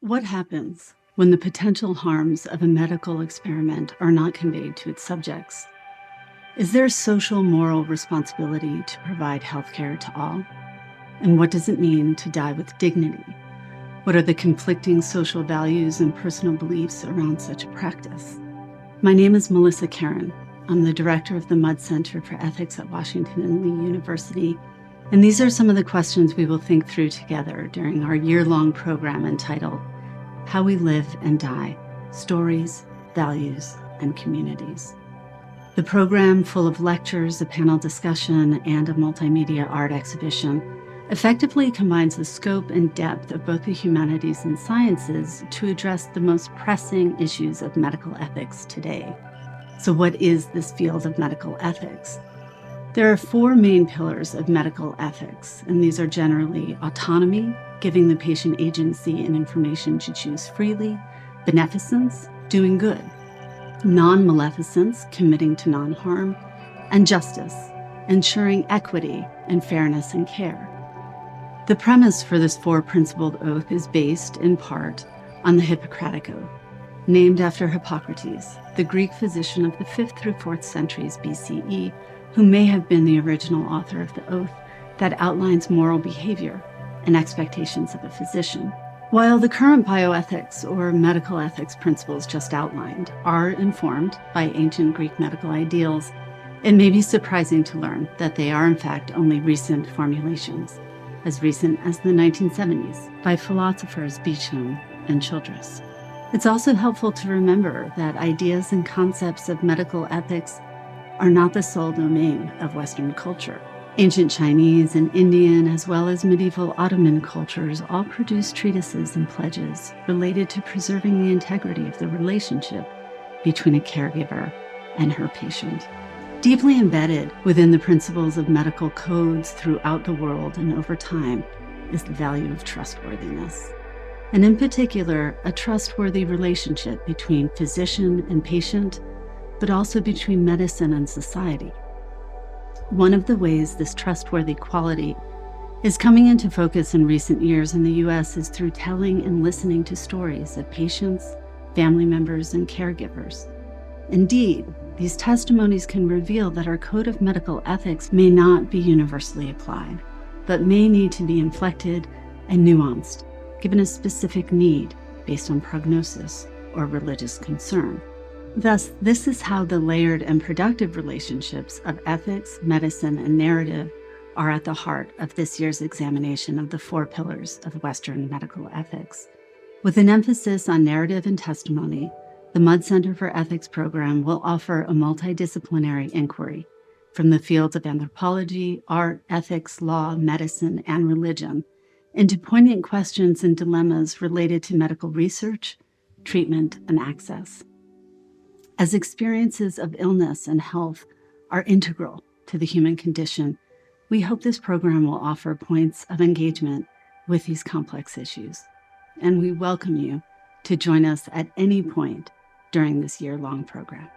What happens when the potential harms of a medical experiment are not conveyed to its subjects? Is there a social moral responsibility to provide healthcare to all? And what does it mean to die with dignity? What are the conflicting social values and personal beliefs around such a practice? My name is Melissa Karen. I'm the director of the Mudd Center for Ethics at Washington and Lee University, and these are some of the questions we will think through together during our year-long program entitled How We Live and Die: Stories, Values, and Communities. The program, full of lectures, a panel discussion, and a multimedia art exhibition, effectively combines the scope and depth of both the humanities and sciences to address the most pressing issues of medical ethics today. So what is this field of medical ethics? There are four main pillars of medical ethics, and these are generally autonomy, giving the patient agency and information to choose freely; beneficence, doing good; non-maleficence, committing to non-harm; and justice, ensuring equity and fairness in care. The premise for this four-principled oath is based, in part, on the Hippocratic Oath, named after Hippocrates, the Greek physician of the 5th through 4th centuries BCE, who may have been the original author of the oath that outlines moral behavior and expectations of a physician. While the current bioethics or medical ethics principles just outlined are informed by ancient Greek medical ideals, it may be surprising to learn that they are in fact only recent formulations, as recent as the 1970s, by philosophers Beecham and Childress. It's also helpful to remember that ideas and concepts of medical ethics are not the sole domain of Western culture. Ancient Chinese and Indian, as well as medieval Ottoman cultures, all produced treatises and pledges related to preserving the integrity of the relationship between a caregiver and her patient. Deeply embedded within the principles of medical codes throughout the world and over time is the value of trustworthiness, and in particular, a trustworthy relationship between physician and patient, but also between medicine and society. One of the ways this trustworthy quality is coming into focus in recent years in the U.S. is through telling and listening to stories of patients, family members, and caregivers. Indeed, these testimonies can reveal that our code of medical ethics may not be universally applied, but may need to be inflected and nuanced, given a specific need based on prognosis or religious concern. Thus, this is how the layered and productive relationships of ethics, medicine, and narrative are at the heart of this year's examination of the four pillars of Western medical ethics. With an emphasis on narrative and testimony, the Mudd Center for Ethics program will offer a multidisciplinary inquiry from the fields of anthropology, art, ethics, law, medicine, and religion into poignant questions and dilemmas related to medical research, treatment, and access. As experiences of illness and health are integral to the human condition, we hope this program will offer points of engagement with these complex issues. And we welcome you to join us at any point during this year-long program.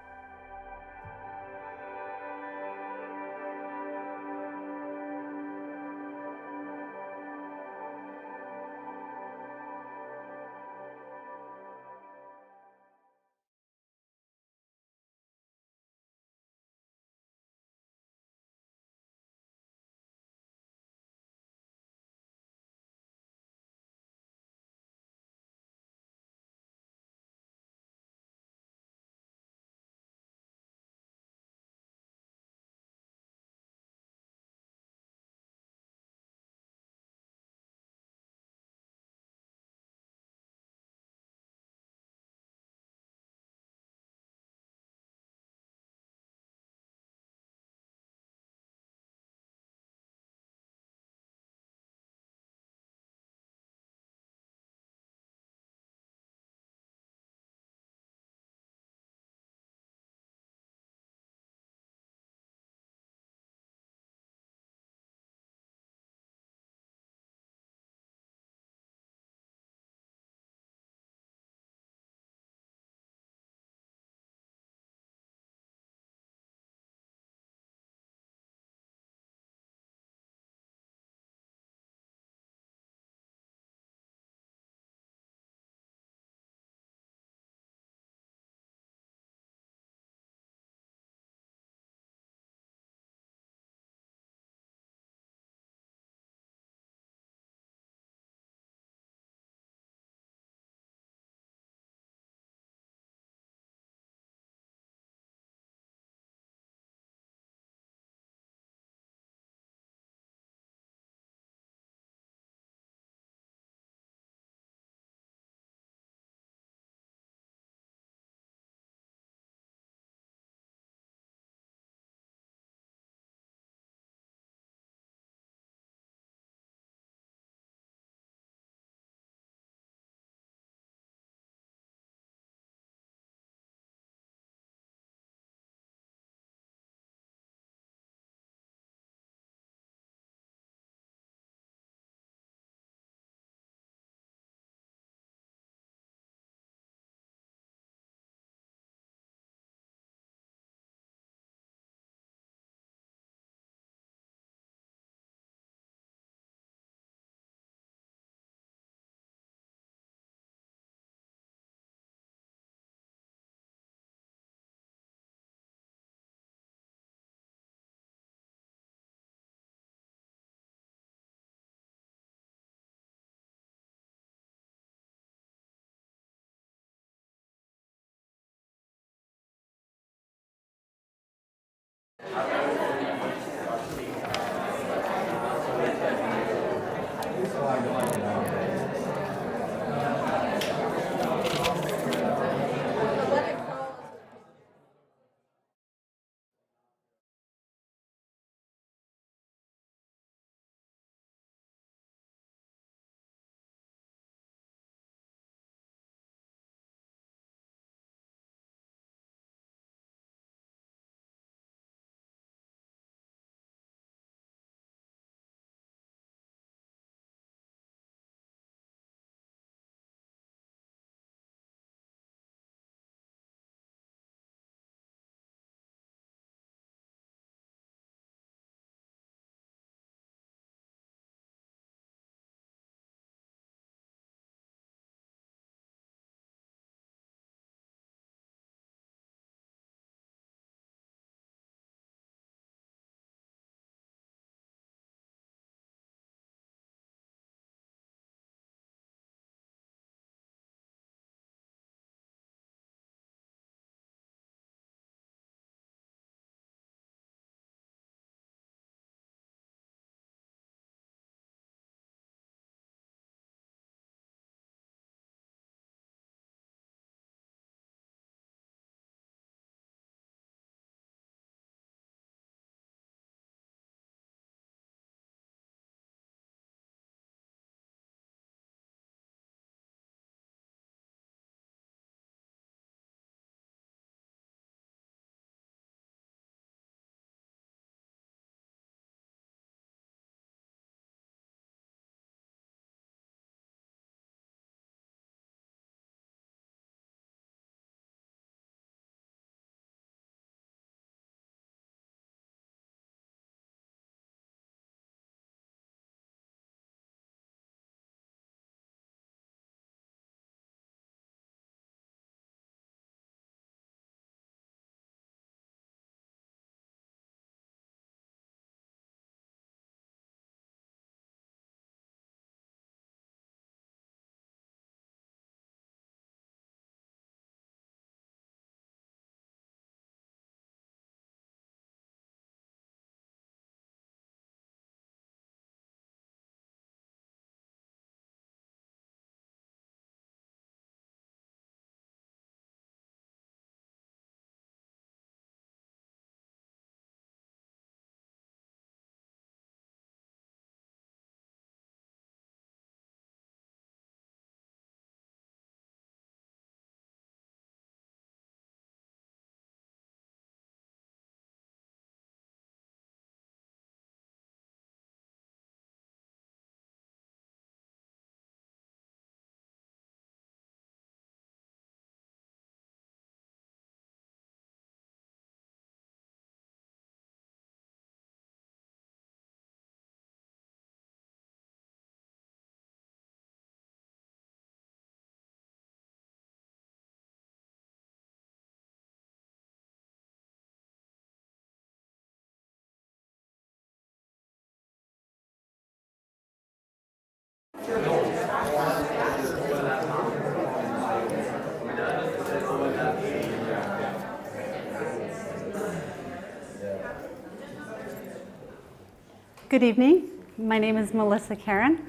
Good evening. My name is Melissa Karen,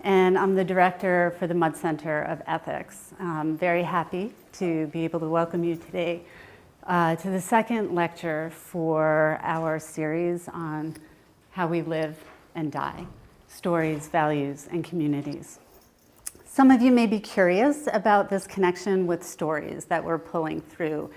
and I'm the director for the Mudd Center of Ethics. I'm very happy to be able to welcome you today to the second lecture for our series on how we live and die, stories, values, and communities. Some of you may be curious about this connection with stories that we're pulling through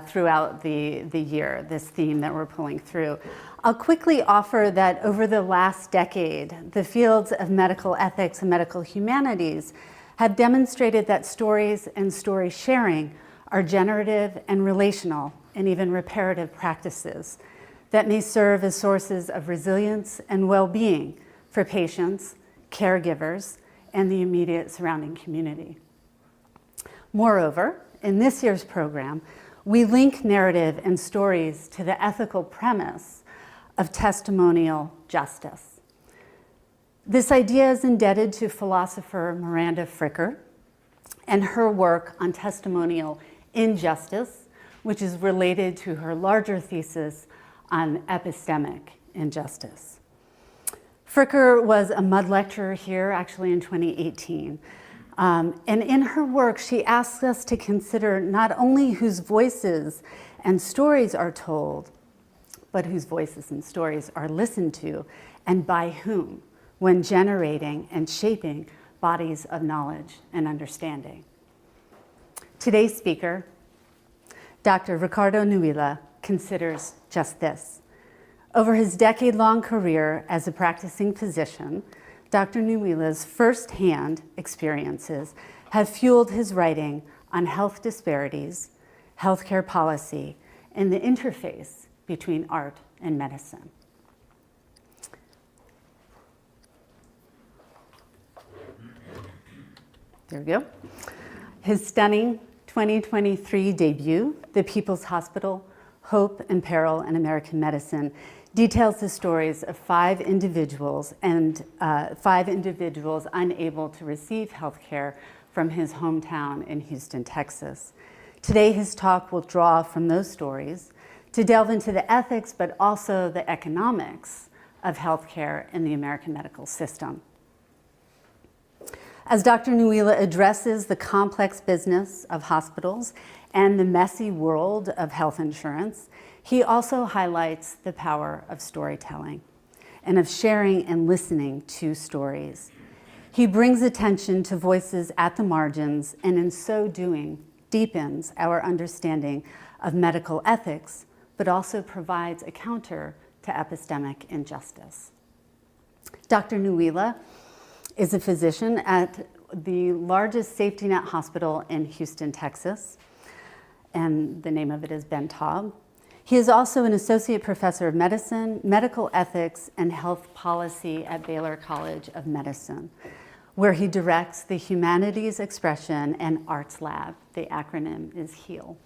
throughout the year, this theme that we're pulling through. I'll quickly offer that over the last decade, the fields of medical ethics and medical humanities have demonstrated that stories and story sharing are generative and relational and even reparative practices that may serve as sources of resilience and well-being for patients, caregivers, and the immediate surrounding community. Moreover, in this year's program, we link narrative and stories to the ethical premise of testimonial justice. This idea is indebted to philosopher Miranda Fricker and her work on testimonial injustice, which is related to her larger thesis on epistemic injustice. Fricker was a Mudd lecturer here actually in 2018. And in her work, she asks us to consider not only whose voices and stories are told, but whose voices and stories are listened to and by whom when generating and shaping bodies of knowledge and understanding. Today's speaker, Dr. Ricardo Nuila, considers just this. Over his decade-long career as a practicing physician, Dr. Nuila's first-hand experiences have fueled his writing on health disparities, healthcare policy, and the interface between art and medicine. There we go. His stunning 2023 debut, The People's Hospital, Hope and Peril in American Medicine, details the stories of five individuals unable to receive health care from his hometown in Houston, Texas. Today, his talk will draw from those stories to delve into the ethics, but also the economics of healthcare in the American medical system. As Dr. Nuila addresses the complex business of hospitals and the messy world of health insurance, he also highlights the power of storytelling and of sharing and listening to stories. He brings attention to voices at the margins, and in so doing, deepens our understanding of medical ethics, but also provides a counter to epistemic injustice. Dr. Nuila is a physician at the largest safety net hospital in Houston, Texas, and the name of it is Ben Taub. He is also an associate professor of medicine, medical ethics, and health policy at Baylor College of Medicine, where he directs the Humanities Expression and Arts Lab. The acronym is HEAL.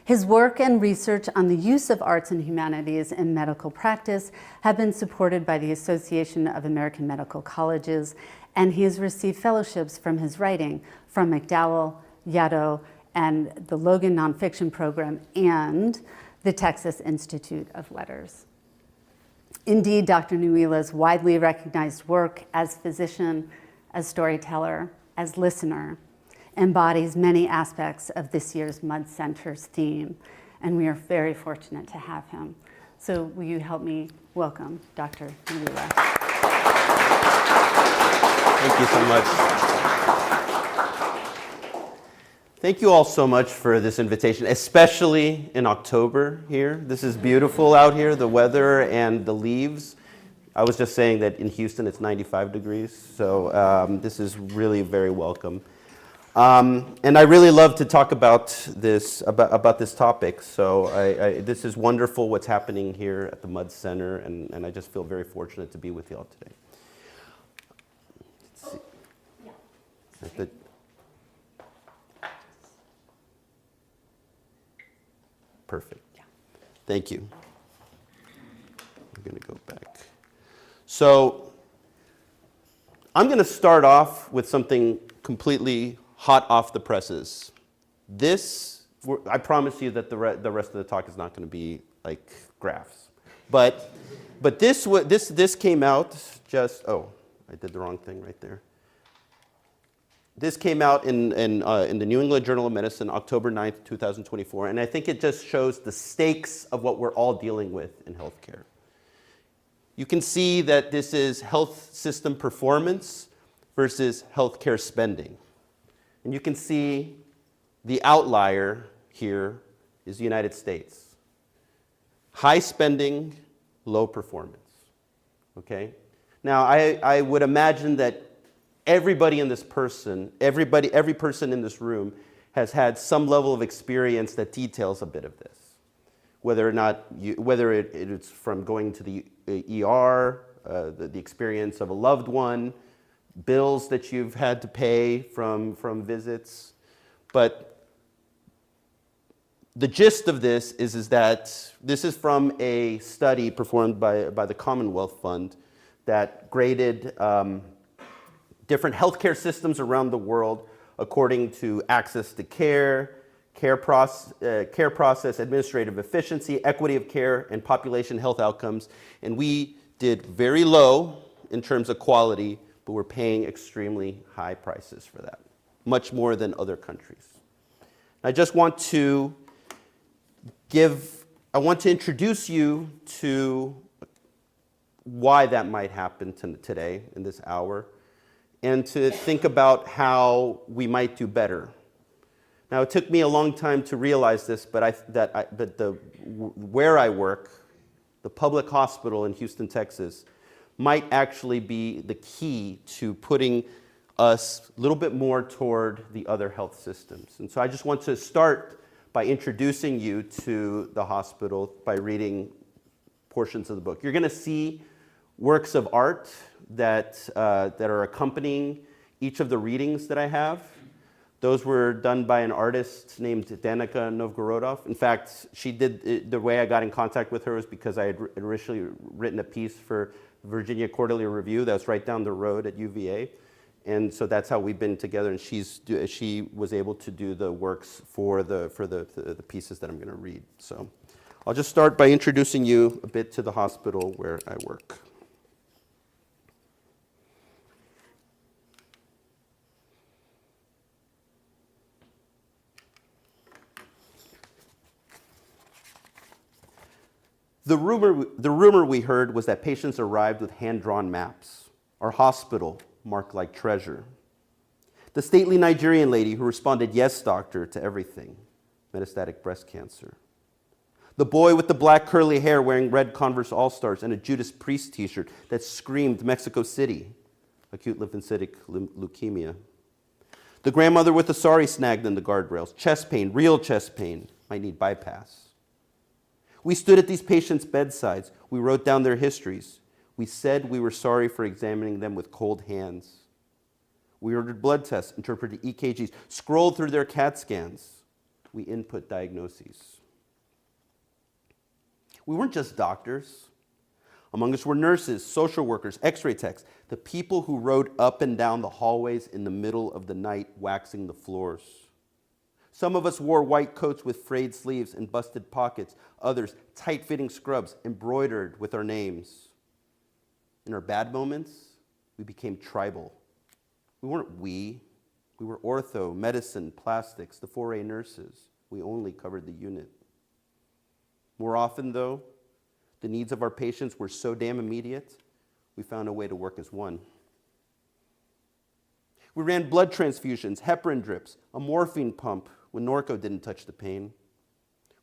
His work and research on the use of arts and humanities in medical practice have been supported by the Association of American Medical Colleges, and he has received fellowships from his writing from McDowell, Yaddo, and the Logan Nonfiction Program, and the Texas Institute of Letters. Indeed, Dr. Nuila's widely recognized work as physician, as storyteller, as listener, embodies many aspects of this year's Mudd Center's theme, and we are very fortunate to have him. So will you help me welcome Dr. Nuila? Thank you so much. Thank you all so much for this invitation, especially in October here. This is beautiful out here, the weather and the leaves. I was just saying that in Houston it's 95 degrees, so this is really very welcome. And I really love to talk about this topic. So this is wonderful what's happening here at the Mudd Center, and I just feel very fortunate to be with you all today. Let's see. Yeah. Perfect. Yeah. Thank you. I'm going to go back. So I'm going to start off with something completely hot off the presses. I promise you that the rest of the talk is not going to be like graphs. But this came out just, oh, I did the wrong thing right there. This came out in the New England Journal of Medicine, October 9th, 2024, and I think it just shows the stakes of what we're all dealing with in healthcare. You can see that this is health system performance versus healthcare spending. And you can see the outlier here is the United States. High spending, low performance, okay? Now, I would imagine that every person in this room has had some level of experience that details a bit of this. Whether it's from going to the ER, the experience of a loved one, bills that you've had to pay from visits. But the gist of this is that this is from a study performed by the Commonwealth Fund that graded different healthcare systems around the world according to access to care process, administrative efficiency, equity of care, and population health outcomes. And we did very low in terms of quality, but we're paying extremely high prices for that, much more than other countries. I just want to introduce you to why that might happen today in this hour, and to think about how we might do better. Now, it took me a long time to realize this, but where I work, the public hospital in Houston, Texas, might actually be the key to putting us a little bit more toward the other health systems. And so I just want to start by introducing you to the hospital by reading portions of the book. You're going to see works of art that are accompanying each of the readings that I have. Those were done by an artist named Danica Novgorodov. In fact, the way I got in contact with her was because I had originally written a piece for Virginia Quarterly Review that was right down the road at UVA. And so that's how we've been together, and she was able to do the works for the pieces that I'm going to read. So I'll just start by introducing you a bit to the hospital where I work. The rumor we heard was that patients arrived with hand-drawn maps. Our hospital marked like treasure. The stately Nigerian lady who responded, "Yes, doctor," to everything. Metastatic breast cancer. The boy with the black curly hair wearing red Converse All-Stars and a Judas Priest t-shirt that screamed Mexico City. Acute lymphocytic leukemia. The grandmother with the sari snagged in the guardrails. Chest pain, real chest pain. Might need bypass. We stood at these patients' bedsides. We wrote down their histories. We said we were sorry for examining them with cold hands. We ordered blood tests, interpreted EKGs, scrolled through their CAT scans. We input diagnoses. We weren't just doctors. Among us were nurses, social workers, x-ray techs, the people who rode up and down the hallways in the middle of the night, waxing the floors. Some of us wore white coats with frayed sleeves and busted pockets. Others, tight-fitting scrubs embroidered with our names. In our bad moments, we became tribal. We weren't we. We were ortho, medicine, plastics, the 4A nurses. We only covered the unit. More often, though, the needs of our patients were so damn immediate, we found a way to work as one. We ran blood transfusions, heparin drips, a morphine pump when Norco didn't touch the pain.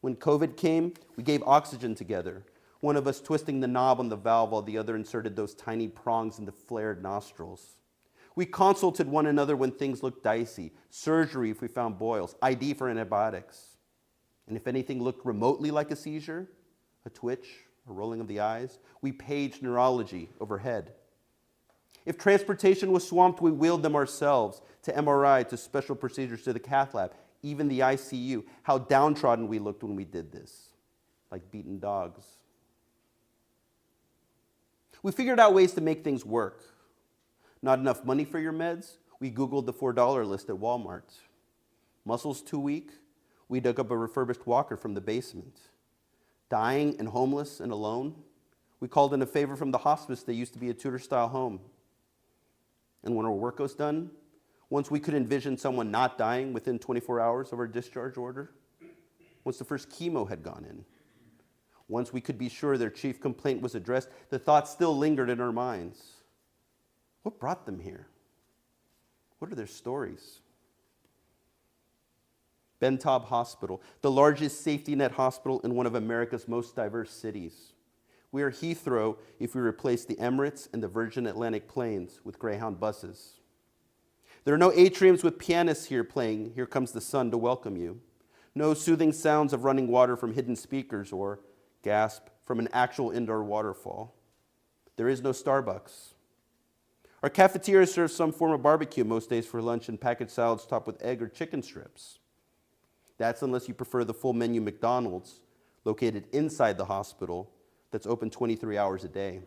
When COVID came, we gave oxygen together, one of us twisting the knob on the valve while the other inserted those tiny prongs in the flared nostrils. We consulted one another when things looked dicey, surgery if we found boils, ID for antibiotics. And if anything looked remotely like a seizure, a twitch, a rolling of the eyes, we paged neurology overhead. If transportation was swamped, we wheeled them ourselves to MRI, to special procedures, to the cath lab, even the ICU. How downtrodden we looked when we did this, like beaten dogs. We figured out ways to make things work. Not enough money for your meds? We Googled the $4 list at Walmart. Muscles too weak? We dug up a refurbished walker from the basement. Dying and homeless and alone? We called in a favor from the hospice that used to be a Tudor-style home. And when our work was done, once we could envision someone not dying within 24 hours of our discharge order, once the first chemo had gone in, once we could be sure their chief complaint was addressed, the thoughts still lingered in our minds. What brought them here? What are their stories? Ben Taub Hospital, the largest safety net hospital in one of America's most diverse cities. We are Heathrow if we replace the Emirates and the Virgin Atlantic planes with Greyhound buses. There are no atriums with pianists here playing "Here Comes the Sun" to welcome you. No soothing sounds of running water from hidden speakers or gasp from an actual indoor waterfall. There is no Starbucks. Our cafeteria serves some form of barbecue most days for lunch and packaged salads topped with egg or chicken strips. That's unless you prefer the full menu McDonald's located inside the hospital that's open 23 hours a day.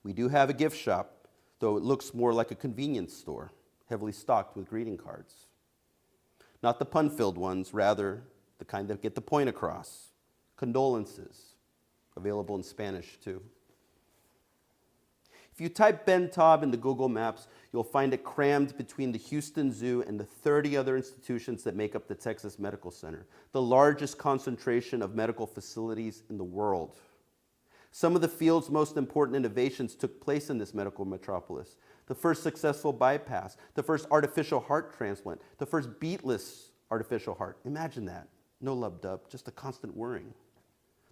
We do have a gift shop, though it looks more like a convenience store, heavily stocked with greeting cards. Not the pun-filled ones, rather the kind that get the point across. Condolences, available in Spanish too. If you type Ben Taub into Google Maps, you'll find it crammed between the Houston Zoo and the 30 other institutions that make up the Texas Medical Center, the largest concentration of medical facilities in the world. Some of the field's most important innovations took place in this medical metropolis. The first successful bypass, the first artificial heart transplant, the first beatless artificial heart. Imagine that. No lub-dub, just a constant whirring.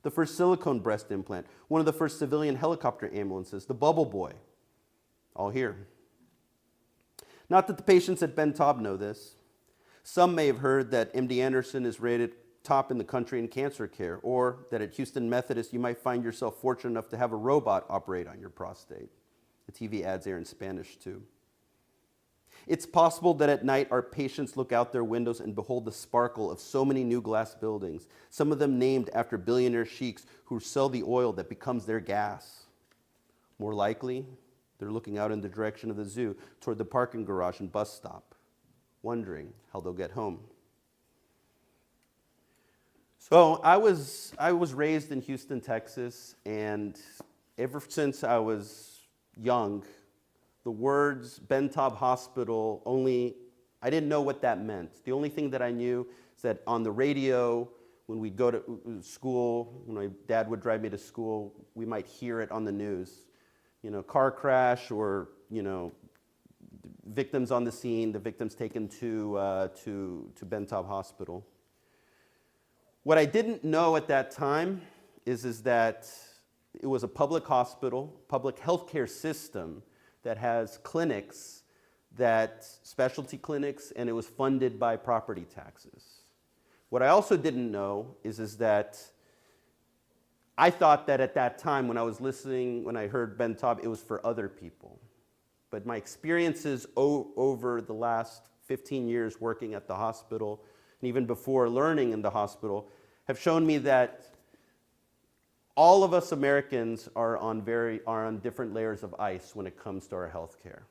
The first silicone breast implant, one of the first civilian helicopter ambulances, the Bubble Boy. All here. Not that the patients at Ben Taub know this. Some may have heard that MD Anderson is rated top in the country in cancer care, or that at Houston Methodist you might find yourself fortunate enough to have a robot operate on your prostate. The TV ads air in Spanish too. It's possible that at night our patients look out their windows and behold the sparkle of so many new glass buildings, some of them named after billionaire sheiks who sell the oil that becomes their gas. More likely, they're looking out in the direction of the zoo toward the parking garage and bus stop, wondering how they'll get home. So I was raised in Houston, Texas, and ever since I was young, the words Ben Taub Hospital I didn't know what that meant. The only thing that I knew is that on the radio, when we'd go to school, when my dad would drive me to school, we might hear it on the news. You know, car crash or, you know, victims on the scene, the victims taken to Ben Taub Hospital. What I didn't know at that time is that it was a public hospital, public healthcare system that has clinics, specialty clinics, and it was funded by property taxes. What I also didn't know is that I thought that at that time when I was listening, when I heard Ben Taub, it was for other people. But my experiences over the last 15 years working at the hospital, and even before learning in the hospital, have shown me that all of us Americans are on different layers of ice when it comes to our health care.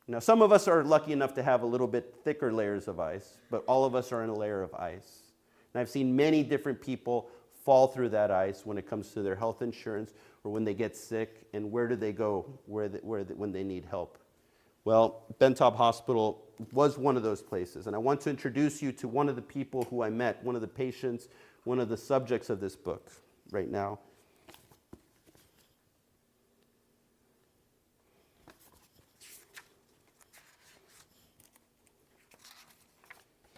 Now, some of us are lucky enough to have a little bit thicker layers of ice, but all of us are in a layer of ice. And I've seen many different people fall through that ice when it comes to their health insurance or when they get sick, and where do they go when they need help? Well, Ben Taub Hospital was one of those places, and I want to introduce you to one of the people who I met, one of the patients, one of the subjects of this book right now.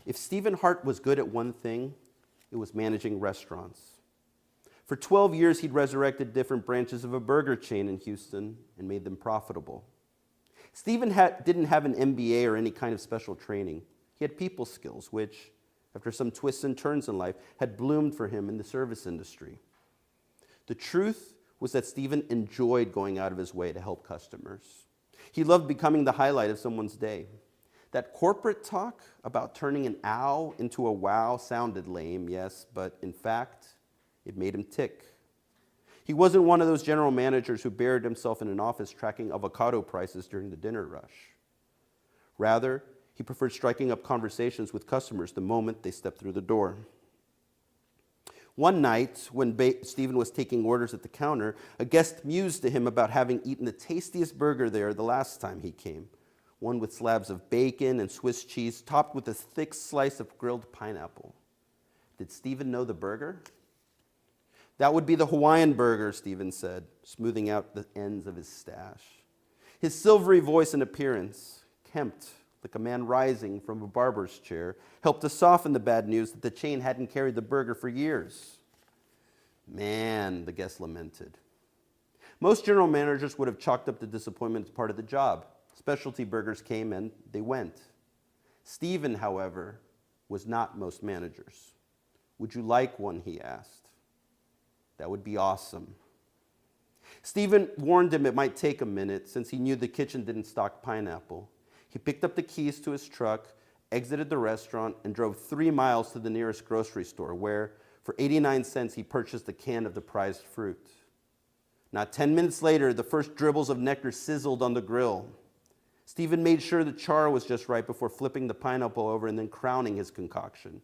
If Stephen Hart was good at one thing, it was managing restaurants. For 12 years, he'd resurrected different branches of a burger chain in Houston and made them profitable. Stephen didn't have an MBA or any kind of special training. He had people skills, which, after some twists and turns in life, had bloomed for him in the service industry. The truth was that Stephen enjoyed going out of his way to help customers. He loved becoming the highlight of someone's day. That corporate talk about turning an ow into a wow sounded lame, yes, but in fact, it made him tick. He wasn't one of those general managers who buried himself in an office tracking avocado prices during the dinner rush. Rather, he preferred striking up conversations with customers the moment they stepped through the door. One night, when Stephen was taking orders at the counter, a guest mused to him about having eaten the tastiest burger there the last time he came, one with slabs of bacon and Swiss cheese topped with a thick slice of grilled pineapple. Did Stephen know the burger? That would be the Hawaiian burger, Stephen said, smoothing out the ends of his stash. His silvery voice and appearance, kempt like a man rising from a barber's chair, helped to soften the bad news that the chain hadn't carried the burger for years. Man, the guest lamented. Most general managers would have chalked up the disappointment as part of the job. Specialty burgers came and they went. Stephen, however, was not most managers. Would you like one, he asked. That would be awesome. Stephen warned him it might take a minute since he knew the kitchen didn't stock pineapple. He picked up the keys to his truck, exited the restaurant, and drove 3 miles to the nearest grocery store where, for 89 cents, he purchased a can of the prized fruit. Not 10 minutes later, the first dribbles of nectar sizzled on the grill. Stephen made sure the char was just right before flipping the pineapple over and then crowning his concoction.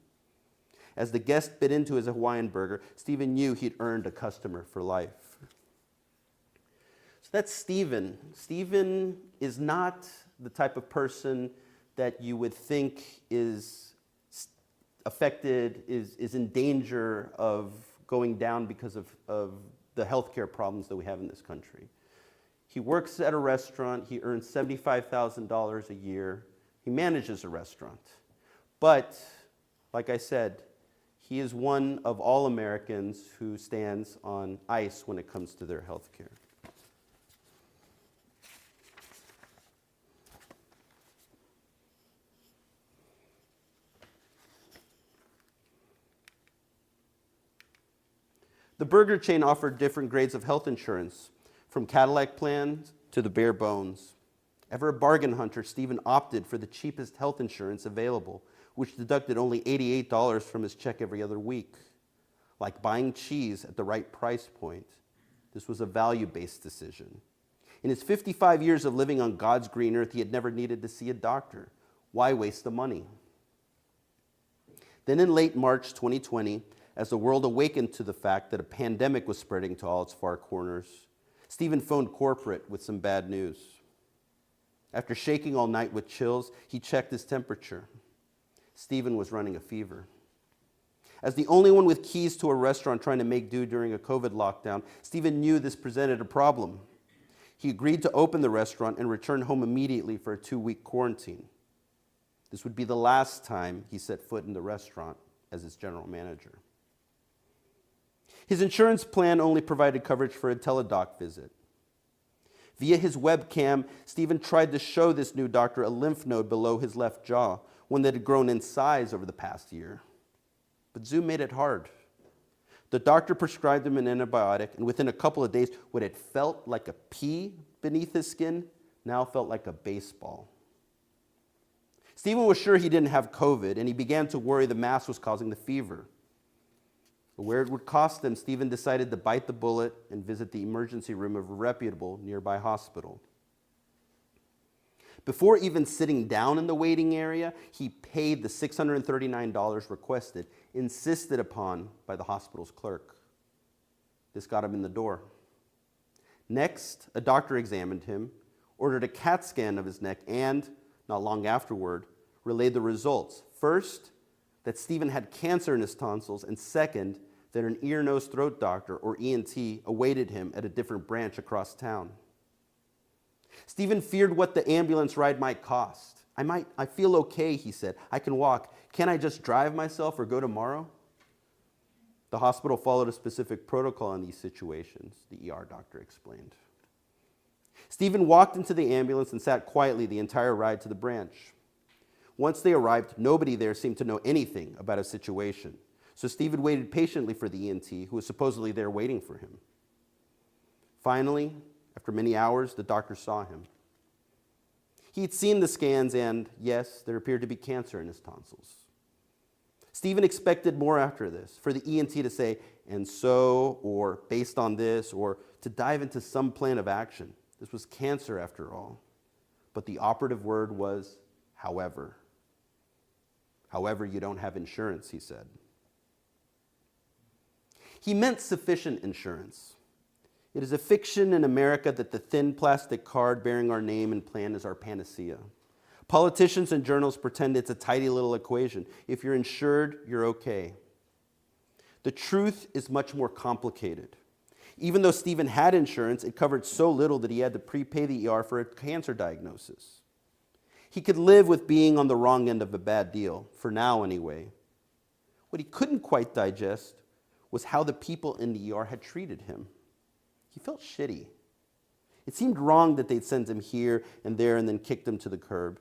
As the guest bit into his Hawaiian burger, Stephen knew he'd earned a customer for life. So that's Stephen. Stephen is not the type of person that you would think is affected, is in danger of going down because of the healthcare problems that we have in this country. He works at a restaurant. He earns $75,000 a year. He manages a restaurant. But, like I said, he is one of all Americans who stands on ice when it comes to their health care. The burger chain offered different grades of health insurance, from Cadillac plans to the bare bones. Ever a bargain hunter, Stephen opted for the cheapest health insurance available, which deducted only $88 from his check every other week. Like buying cheese at the right price point, this was a value-based decision. In his 55 years of living on God's green earth, he had never needed to see a doctor. Why waste the money? Then in late March 2020, as the world awakened to the fact that a pandemic was spreading to all its far corners, Stephen phoned corporate with some bad news. After shaking all night with chills, he checked his temperature. Stephen was running a fever. As the only one with keys to a restaurant trying to make do during a COVID lockdown, Stephen knew this presented a problem. He agreed to open the restaurant and return home immediately for a 2-week quarantine. This would be the last time he set foot in the restaurant as its general manager. His insurance plan only provided coverage for a teledoc visit. Via his webcam, Stephen tried to show this new doctor a lymph node below his left jaw, one that had grown in size over the past year. But Zoom made it hard. The doctor prescribed him an antibiotic, and within a couple of days, what had felt like a pea beneath his skin now felt like a baseball. Stephen was sure he didn't have COVID, and he began to worry the mask was causing the fever. Where it would cost him, Stephen decided to bite the bullet and visit the emergency room of a reputable nearby hospital. Before even sitting down in the waiting area, he paid the $639 requested, insisted upon by the hospital's clerk. This got him in the door. Next, a doctor examined him, ordered a CAT scan of his neck, and, not long afterward, relayed the results. First, that Stephen had cancer in his tonsils, and second, that an ear, nose, throat doctor, or ENT, awaited him at a different branch across town. Stephen feared what the ambulance ride might cost. I feel okay, he said. I can walk. Can't I just drive myself or go tomorrow? The hospital followed a specific protocol in these situations, the ER doctor explained. Stephen walked into the ambulance and sat quietly the entire ride to the branch. Once they arrived, nobody there seemed to know anything about his situation. So Stephen waited patiently for the ENT, who was supposedly there waiting for him. Finally, after many hours, the doctor saw him. He'd seen the scans and, yes, there appeared to be cancer in his tonsils. Stephen expected more after this, for the ENT to say, and so, or based on this, or to dive into some plan of action. This was cancer after all. But the operative word was, however. However, you don't have insurance, he said. He meant sufficient insurance. It is a fiction in America that the thin plastic card bearing our name and plan is our panacea. Politicians and journals pretend it's a tidy little equation. If you're insured, you're okay. The truth is much more complicated. Even though Stephen had insurance, it covered so little that he had to prepay the ER for a cancer diagnosis. He could live with being on the wrong end of a bad deal, for now anyway. What he couldn't quite digest was how the people in the ER had treated him. He felt shitty. It seemed wrong that they'd sent him here and there and then kicked him to the curb.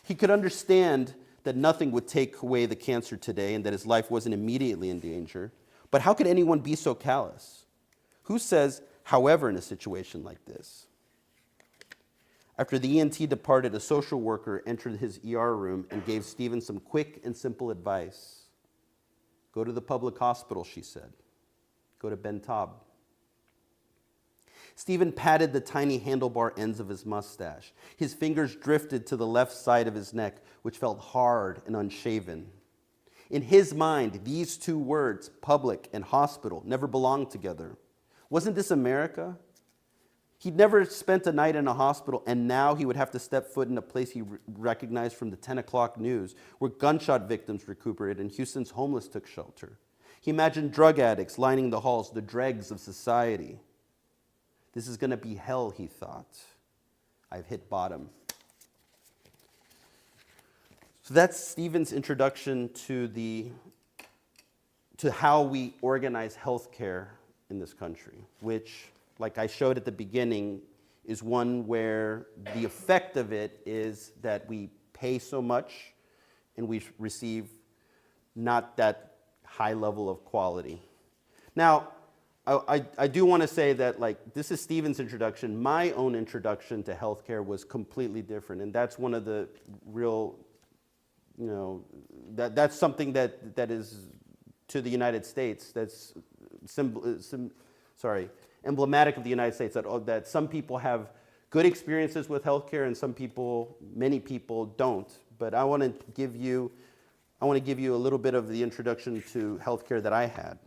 He could understand that nothing would take away the cancer today and that his life wasn't immediately in danger. But how could anyone be so callous? Who says, however, in a situation like this? After the ENT departed, a social worker entered his ER room and gave Stephen some quick and simple advice. Go to the public hospital, she said. Go to Ben Taub. Stephen patted the tiny handlebar ends of his mustache. His fingers drifted to the left side of his neck, which felt hard and unshaven. In his mind, these two words, public and hospital, never belonged together. Wasn't this America? He'd never spent a night in a hospital, and now he would have to step foot in a place he recognized from the 10 o'clock news, where gunshot victims recuperated and Houston's homeless took shelter. He imagined drug addicts lining the halls, the dregs of society. This is going to be hell, he thought. I've hit bottom. So that's Stephen's introduction to how we organize healthcare in this country, which, like I showed at the beginning, is one where the effect of it is that we pay so much and we receive not that high level of quality. Now, I do want to say that, like, this is Stephen's introduction. My own introduction to healthcare was completely different, and that's one of the real, that's something that is to the United States, that's emblematic of the United States, that some people have good experiences with healthcare and many people don't. But I want to give you a little bit of the introduction to healthcare that I had.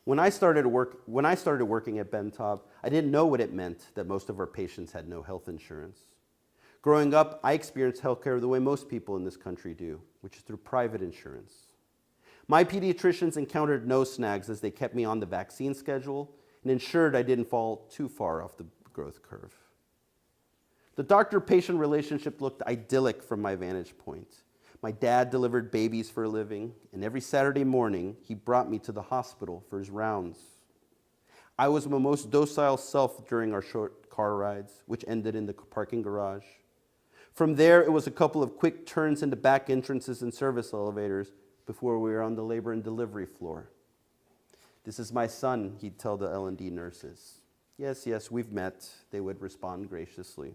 When I started working at Ben Taub, I didn't know what it meant that most of our patients had no health insurance. Growing up, I experienced healthcare the way most people in this country do, which is through private insurance. My pediatricians encountered no snags as they kept me on the vaccine schedule and ensured I didn't fall too far off the growth curve. The doctor-patient relationship looked idyllic from my vantage point. My dad delivered babies for a living, and every Saturday morning, he brought me to the hospital for his rounds. I was my most docile self during our short car rides, which ended in the parking garage. From there, it was a couple of quick turns into back entrances and service elevators before we were on the labor and delivery floor. This is my son, he'd tell the L&D nurses. Yes, we've met, they would respond graciously.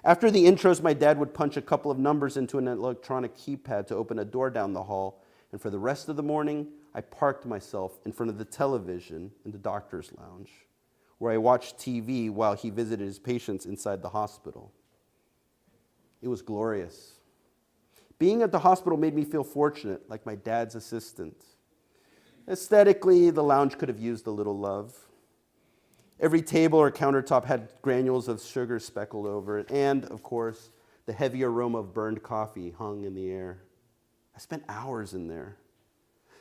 After the intros, my dad would punch a couple of numbers into an electronic keypad to open a door down the hall, and for the rest of the morning, I parked myself in front of the television in the doctor's lounge, where I watched TV while he visited his patients inside the hospital. It was glorious. Being at the hospital made me feel fortunate, like my dad's assistant. Aesthetically, the lounge could have used a little love. Every table or countertop had granules of sugar speckled over it, and, of course, the heavy aroma of burned coffee hung in the air. I spent hours in there.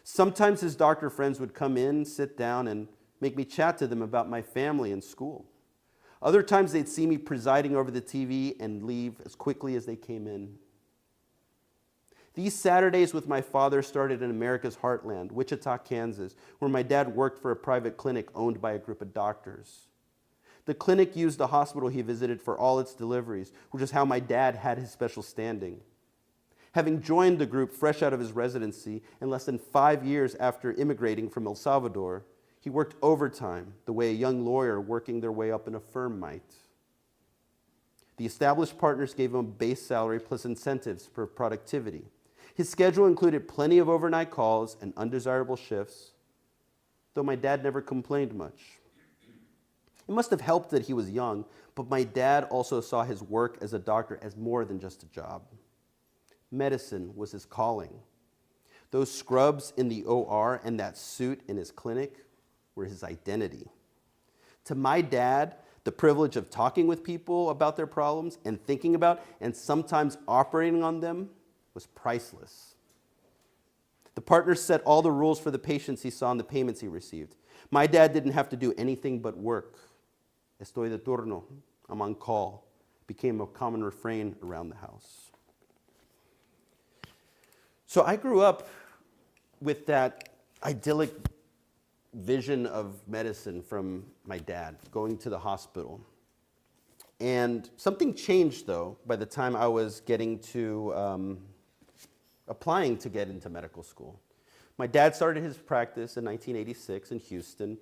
Sometimes his doctor friends would come in, sit down, and make me chat to them about my family and school. Other times they'd see me presiding over the TV and leave as quickly as they came in. These Saturdays with my father started in America's heartland, Wichita, Kansas, where my dad worked for a private clinic owned by a group of doctors. The clinic used the hospital he visited for all its deliveries, which is how my dad had his special standing. Having joined the group fresh out of his residency and less than 5 years after immigrating from El Salvador, He worked overtime, the way a young lawyer working their way up in a firm might. The established partners gave him a base salary plus incentives for productivity. His schedule included plenty of overnight calls and undesirable shifts, though my dad never complained much. It must have helped that he was young, but my dad also saw his work as a doctor as more than just a job. Medicine was his calling. Those scrubs in the OR and that suit in his clinic were his identity. To my dad, the privilege of talking with people about their problems and thinking about and sometimes operating on them was priceless. The partners set all the rules for the patients he saw and the payments he received. My dad didn't have to do anything but work. Estoy de turno, I'm on call, became a common refrain around the house. So I grew up with that idyllic vision of medicine from my dad, going to the hospital. And something changed, though, by the time I was getting to applying to get into medical school. My dad started his practice in 1986 in Houston,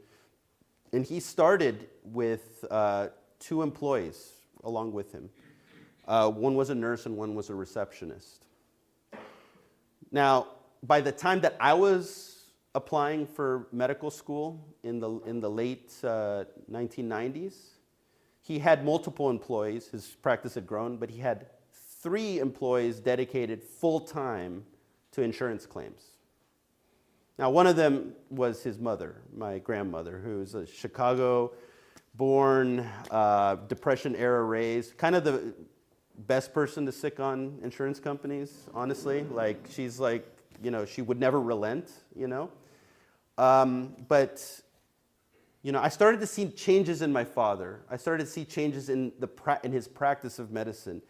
and he started with 2 employees along with him. One was a nurse and one was a receptionist. Now, by the time that I was applying for medical school in the late 1990s, he had multiple employees. His practice had grown, but he had 3 employees dedicated full-time to insurance claims. Now, one of them was his mother, my grandmother, who's a Chicago-born, Depression-era raised, kind of the best person to sick on insurance companies, honestly. Like, she's like, you know, she would never relent, you know. But, you know, I started to see changes in my father. I started to see changes in his practice of medicine.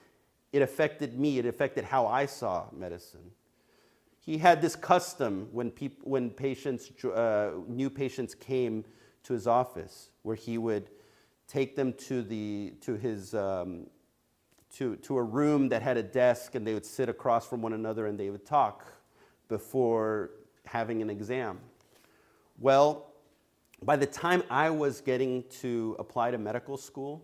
It affected me. It affected how I saw medicine. He had this custom when patients, new patients came to his office, where he would take them to a room that had a desk, and they would sit across from one another and they would talk before having an exam. Well, by the time I was getting to apply to medical school,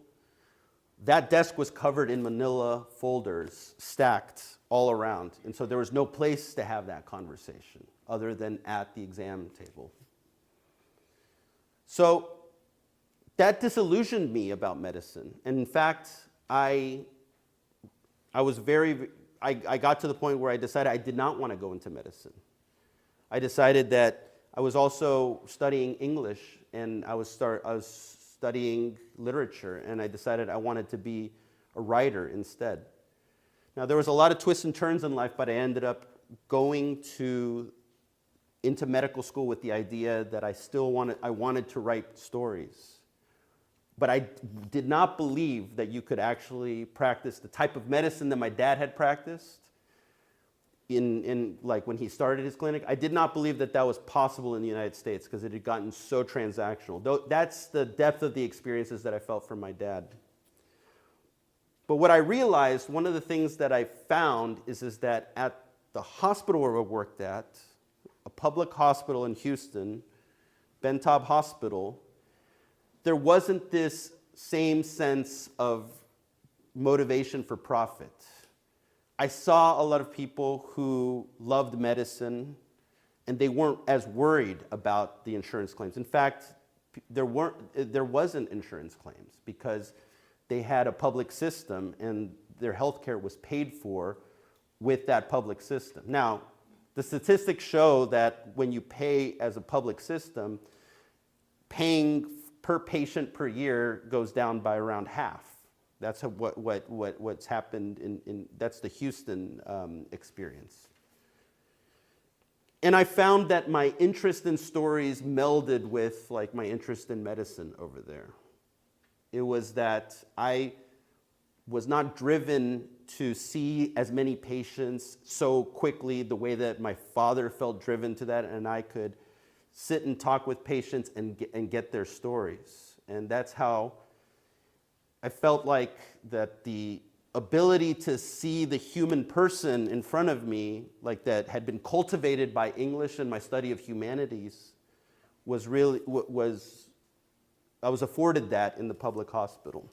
that desk was covered in manila folders, stacked all around. And so there was no place to have that conversation other than at the exam table. So that disillusioned me about medicine. And in fact, I got to the point where I decided I did not want to go into medicine. I decided that I was also studying English, and I was studying literature, and I decided I wanted to be a writer instead. Now, there was a lot of twists and turns in life, but I ended up going into medical school with the idea that I wanted to write stories. But I did not believe that you could actually practice the type of medicine that my dad had practiced like when he started his clinic. I did not believe that that was possible in the United States because it had gotten so transactional. Though that's the depth of the experiences that I felt from my dad. But what I realized, one of the things that I found is that at the hospital where I worked at, a public hospital in Houston, Bentab Hospital, there wasn't this same sense of motivation for profit. I saw a lot of people who loved medicine, and they weren't as worried about the insurance claims. In fact, there wasn't insurance claims because they had a public system, and their health care was paid for with that public system. Now, the statistics show that when you pay as a public system, paying per patient per year goes down by around half. That's what's happened that's the Houston experience. And I found that my interest in stories melded with like my interest in medicine over there. It was that I was not driven to see as many patients so quickly the way that my father felt driven to that, and I could sit and talk with patients and get their stories. And that's how I felt like that the ability to see the human person in front of me, like that had been cultivated by English and my study of humanities, was really, I was afforded that in the public hospital.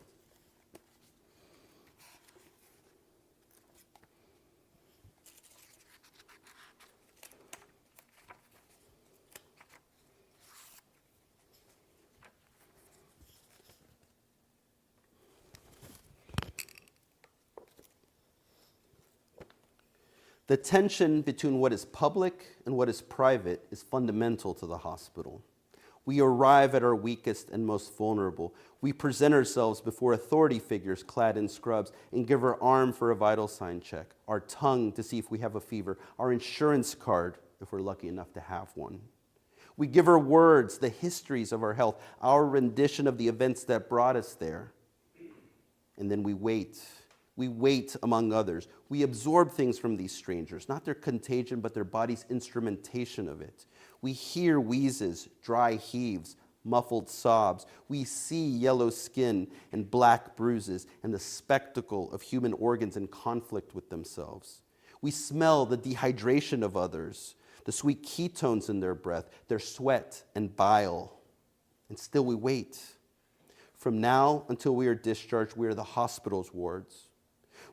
The tension between what is public and what is private is fundamental to the hospital. We arrive at our weakest and most vulnerable. We present ourselves before authority figures clad in scrubs and give our arm for a vital sign check, our tongue to see if we have a fever, our insurance card if we're lucky enough to have one. We give our words, the histories of our health, our rendition of the events that brought us there. And then we wait. We wait among others. We absorb things from these strangers, not their contagion, but their body's instrumentation of it. We hear wheezes, dry heaves, muffled sobs. We see yellow skin and black bruises and the spectacle of human organs in conflict with themselves. We smell the dehydration of others, the sweet ketones in their breath, their sweat and bile. And still we wait. From now until we are discharged, we are the hospital's wards.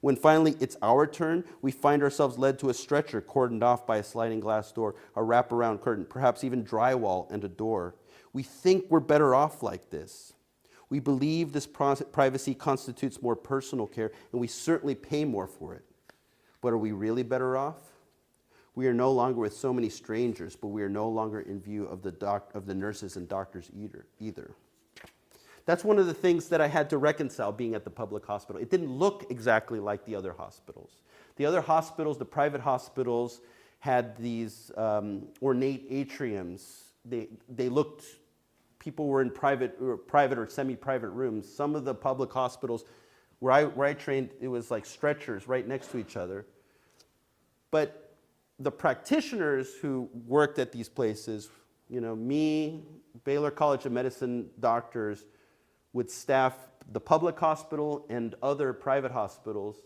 When finally it's our turn, we find ourselves led to a stretcher cordoned off by a sliding glass door, a wraparound curtain, perhaps even drywall and a door. We think we're better off like this. We believe this privacy constitutes more personal care, and we certainly pay more for it. But are we really better off? We are no longer with so many strangers, but we are no longer in view of the nurses and doctors either. That's one of the things that I had to reconcile being at the public hospital. It didn't look exactly like the other hospitals. The other hospitals, the private hospitals, had these ornate atriums. They looked, people were in private or semi-private rooms. Some of the public hospitals where I trained, it was like stretchers right next to each other. But the practitioners who worked at these places, me, Baylor College of Medicine doctors, would staff the public hospital and other private hospitals.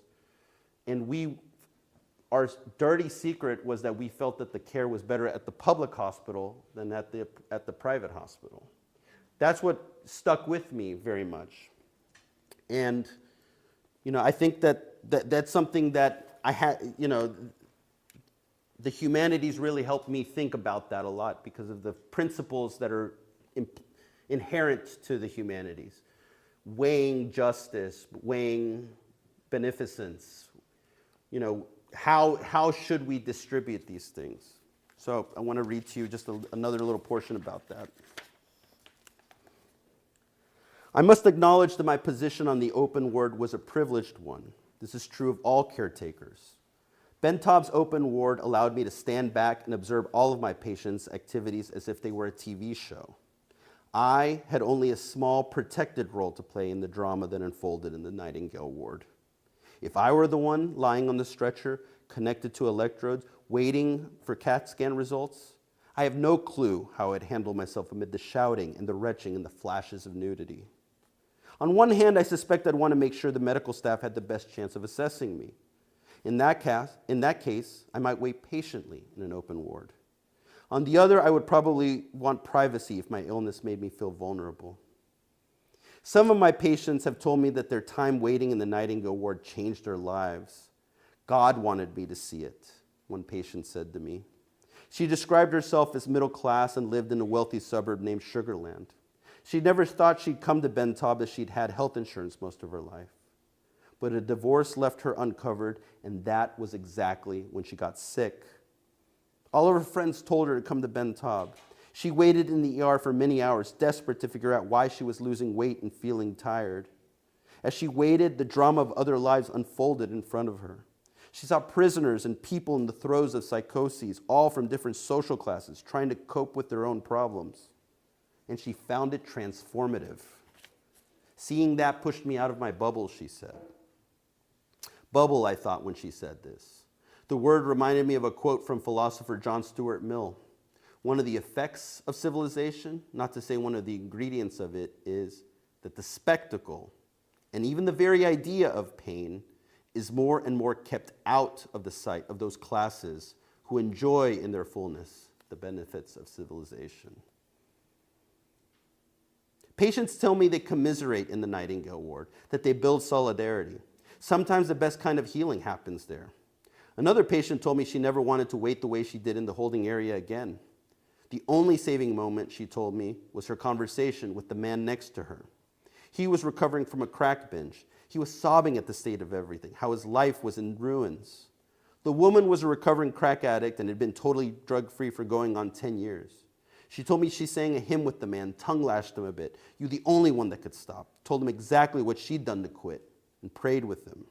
And our dirty secret was that we felt that the care was better at the public hospital than at the private hospital. That's what stuck with me very much. And, I think that's something that I had, the humanities really helped me think about that a lot because of the principles that are inherent to the humanities. Weighing justice, weighing beneficence. How should we distribute these things? So I want to read to you just another little portion about that. I must acknowledge that my position on the open ward was a privileged one. This is true of all caretakers. Bentab's open ward allowed me to stand back and observe all of my patients' activities as if they were a TV show. I had only a small protected role to play in the drama that unfolded in the Nightingale ward. If I were the one lying on the stretcher, connected to electrodes, waiting for CAT scan results, I have no clue how I'd handle myself amid the shouting and the retching and the flashes of nudity. On one hand, I suspect I'd want to make sure the medical staff had the best chance of assessing me. In that case, I might wait patiently in an open ward. On the other, I would probably want privacy if my illness made me feel vulnerable. Some of my patients have told me that their time waiting in the Nightingale ward changed their lives. God wanted me to see it, one patient said to me. She described herself as middle class and lived in a wealthy suburb named Sugarland. She never thought she'd come to Bentab as she'd had health insurance most of her life. But a divorce left her uncovered, and that was exactly when she got sick. All of her friends told her to come to Bentab. She waited in the ER for many hours, desperate to figure out why she was losing weight and feeling tired. As she waited, the drama of other lives unfolded in front of her. She saw prisoners and people in the throes of psychoses, all from different social classes, trying to cope with their own problems. And she found it transformative. Seeing that pushed me out of my bubble, she said. Bubble, I thought when she said this. The word reminded me of a quote from philosopher John Stuart Mill. One of the effects of civilization, not to say one of the ingredients of it, is that the spectacle and even the very idea of pain is more and more kept out of the sight of those classes who enjoy in their fullness the benefits of civilization. Patients tell me they commiserate in the Nightingale ward, that they build solidarity. Sometimes the best kind of healing happens there. Another patient told me she never wanted to wait the way she did in the holding area again. The only saving moment, she told me, was her conversation with the man next to her. He was recovering from a crack binge. He was sobbing at the state of everything, how his life was in ruins. The woman was a recovering crack addict and had been totally drug-free for going on 10 years. She told me she sang a hymn with the man, tongue-lashed him a bit. "You're the only one that could stop." Told him exactly what she'd done to quit and prayed with him.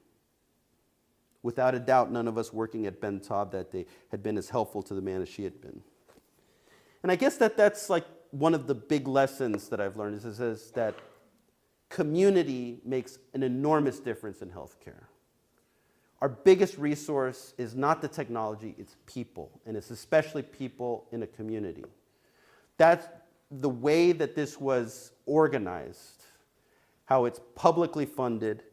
Without a doubt, none of us working at Ben Taub that day had been as helpful to the man as she had been. And I guess that's like one of the big lessons that I've learned is that community makes an enormous difference in healthcare. Our biggest resource is not the technology, it's people, and it's especially people in a community. That's the way that this was organized, how it's publicly funded,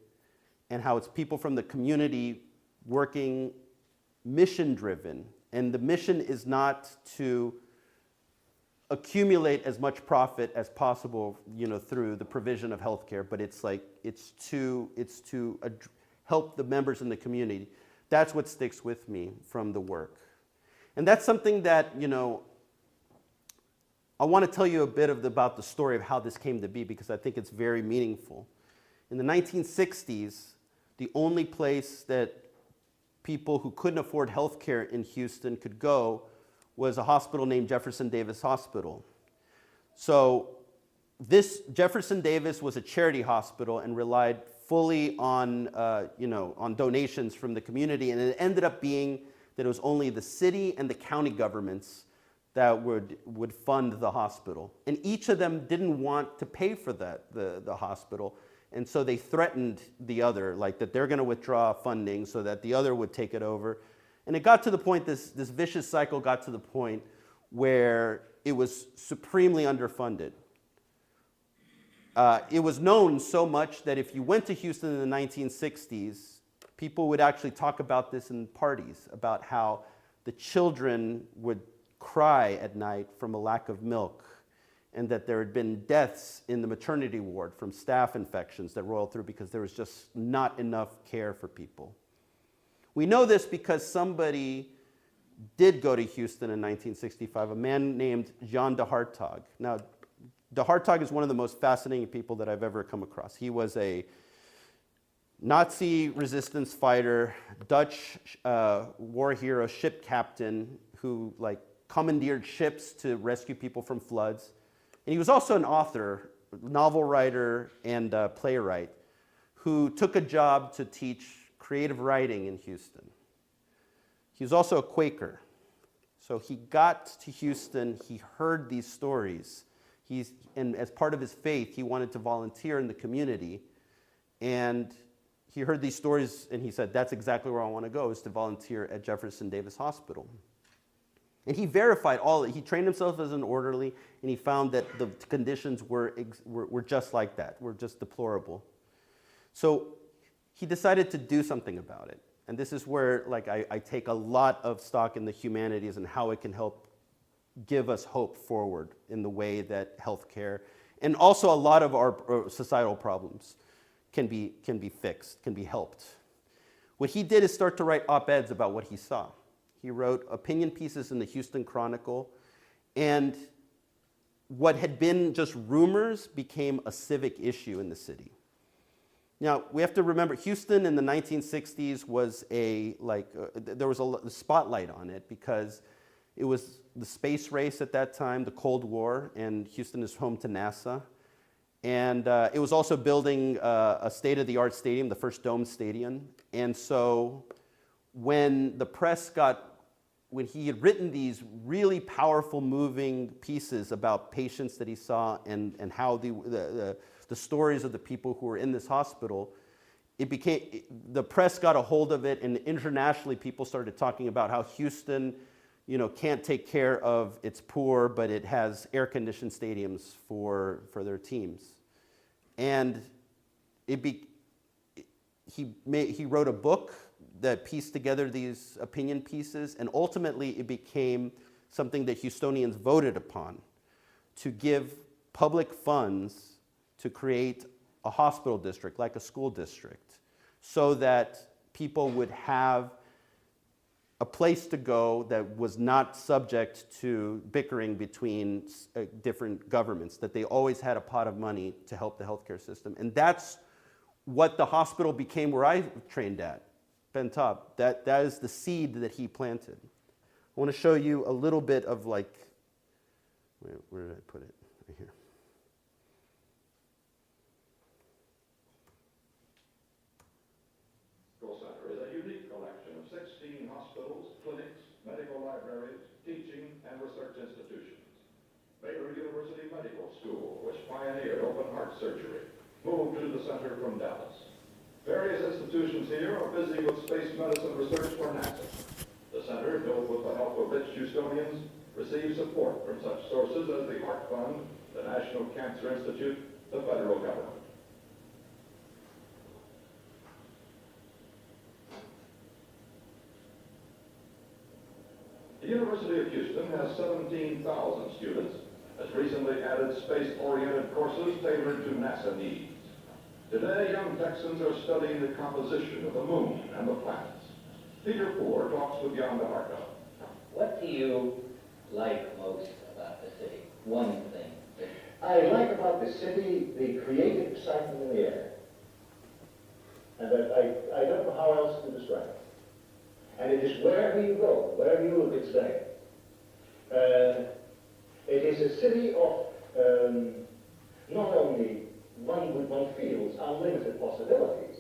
and how it's people from the community working mission-driven. And the mission is not to accumulate as much profit as possible, through the provision of healthcare, but it's to help the members in the community. That's what sticks with me from the work. And that's something that, I want to tell you a bit about the story of how this came to be, because I think it's very meaningful. In the 1960s, the only place that people who couldn't afford health care in Houston could go was a hospital named Jefferson Davis Hospital. So this Jefferson Davis was a charity hospital and relied fully on donations from the community, and it ended up being that it was only the city and the county governments that would fund the hospital. And each of them didn't want to pay for the hospital. And so they threatened the other, like that they're going to withdraw funding so that the other would take it over. And it got to the point, this vicious cycle got to the point where it was supremely underfunded. It was known so much that if you went to Houston in the 1960s, people would actually talk about this in parties, about how the children would cry at night from a lack of milk, and that there had been deaths in the maternity ward from staph infections that roiled through because there was just not enough care for people. We know this because somebody did go to Houston in 1965, a man named Jean de Hartog. Now, de Hartog is one of the most fascinating people that I've ever come across. He was a Nazi resistance fighter, Dutch war hero, ship captain who commandeered ships to rescue people from floods. And he was also an author, novel writer, and playwright who took a job to teach creative writing in Houston. He was also a Quaker. So he got to Houston, he heard these stories. And as part of his faith, he wanted to volunteer in the community. And he heard these stories and he said, that's exactly where I want to go, is to volunteer at Jefferson Davis Hospital. And he verified he trained himself as an orderly, and he found that the conditions were just like that, were just deplorable. So he decided to do something about it. And this is where I take a lot of stock in the humanities and how it can help give us hope forward in the way that healthcare, and also a lot of our societal problems can be fixed, can be helped. What he did is start to write op-eds about what he saw. He wrote opinion pieces in the Houston Chronicle, and what had been just rumors became a civic issue in the city. Now, we have to remember, Houston in the 1960s was there was a spotlight on it because it was the space race at that time, the Cold War, and Houston is home to NASA. And it was also building a state-of-the-art stadium, the first dome stadium. And so when he had written these really powerful, moving pieces about patients that he saw and how the stories of the people who were in this hospital, the press got a hold of it, and internationally people started talking about how Houston, can't take care of its poor, but it has air-conditioned stadiums for their teams. And he wrote a book that pieced together these opinion pieces, and ultimately it became something that Houstonians voted upon to give public funds to create a hospital district, like a school district, so that people would have a place to go that was not subject to bickering between different governments, that they always had a pot of money to help the healthcare system. And that's what the hospital became where I trained at, Ben Taub. That is the seed that he planted. I want to show you a little bit of like, where did I put it? Right here. Center is a unique collection of 16 hospitals, clinics, medical libraries, teaching, and research institutions. Baylor University Medical School, which pioneered open heart surgery, moved to the center from Dallas. Various institutions here are busy with space medicine research for NASA. The center, built with the help of rich Houstonians, receives support from such sources as the Heart Fund, the National Cancer Institute, the federal government. The University of Houston has 17,000 students, has recently added space-oriented courses tailored to NASA needs. Today, young Texans are studying the composition of the moon and the planets. Peter Poore talks with Jan de Hartog. What do you like most about the city? One thing. I like about the city the creative excitement in the air. And I don't know how else to describe it. And it is wherever you go, wherever you look, it's there. It is a city of not only one feels unlimited possibilities,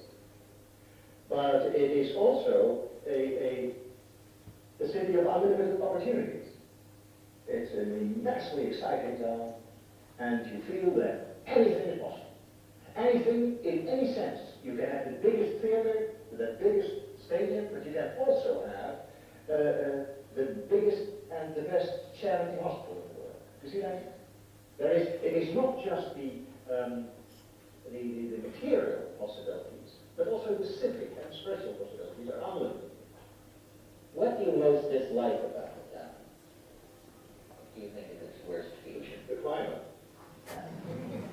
but it is also a city of unlimited opportunities. It's an immensely exciting town, and you feel that anything is possible. Anything in any sense. You can have the biggest theater, the biggest stadium, but you can also have the biggest and the best charity hospital in the world. You see that? It is not just the material possibilities, but also the civic and spiritual possibilities are unlimited. What do you most dislike about the town? What do you think is its worst feature? The climate.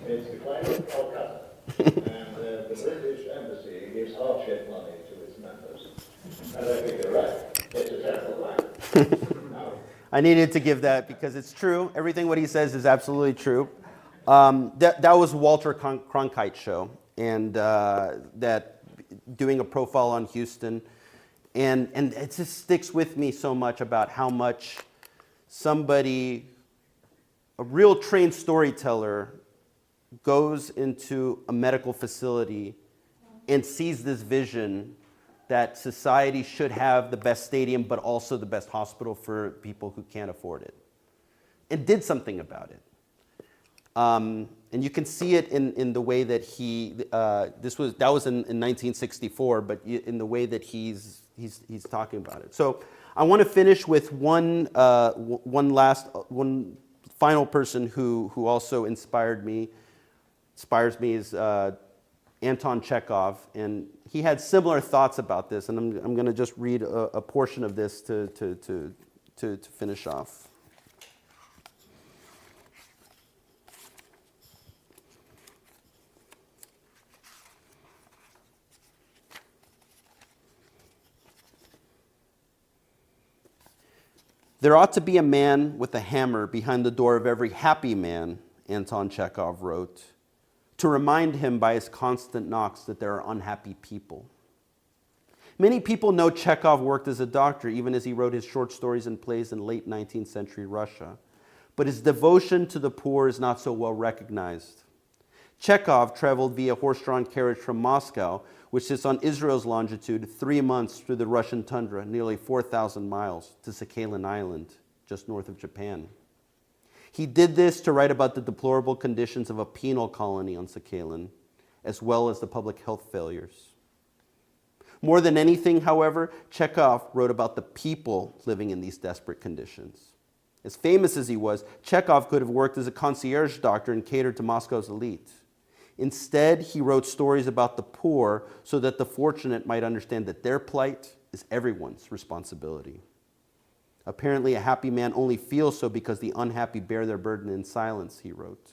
It's the climate of Calcutta. And the British embassy gives hardship money to its members. And I think they're right. It's a terrible climate. No. I needed to give that because it's true. Everything what he says is absolutely true. That was Walter Cronkite's show, and that doing a profile on Houston, and it just sticks with me so much about how much somebody, a real trained storyteller, goes into a medical facility and sees this vision that society should have the best stadium, but also the best hospital for people who can't afford it, and did something about it. And you can see it in the way that he, that was in 1964, but in the way that he's talking about it. So I want to finish with one final person who also inspires me is Anton Chekhov, and he had similar thoughts about this, and I'm going to just read a portion of this to finish off. There ought to be a man with a hammer behind the door of every happy man, Anton Chekhov wrote, to remind him by his constant knocks that there are unhappy people. Many people know Chekhov worked as a doctor, even as he wrote his short stories and plays in late 19th century Russia. But his devotion to the poor is not so well recognized. Chekhov traveled via horse-drawn carriage from Moscow, which sits on Israel's longitude, 3 months through the Russian tundra, nearly 4,000 miles, to Sakhalin Island, just north of Japan. He did this to write about the deplorable conditions of a penal colony on Sakhalin, as well as the public health failures. More than anything, however, Chekhov wrote about the people living in these desperate conditions. As famous as he was, Chekhov could have worked as a concierge doctor and catered to Moscow's elite. Instead, he wrote stories about the poor so that the fortunate might understand that their plight is everyone's responsibility. Apparently, a happy man only feels so because the unhappy bear their burden in silence, he wrote.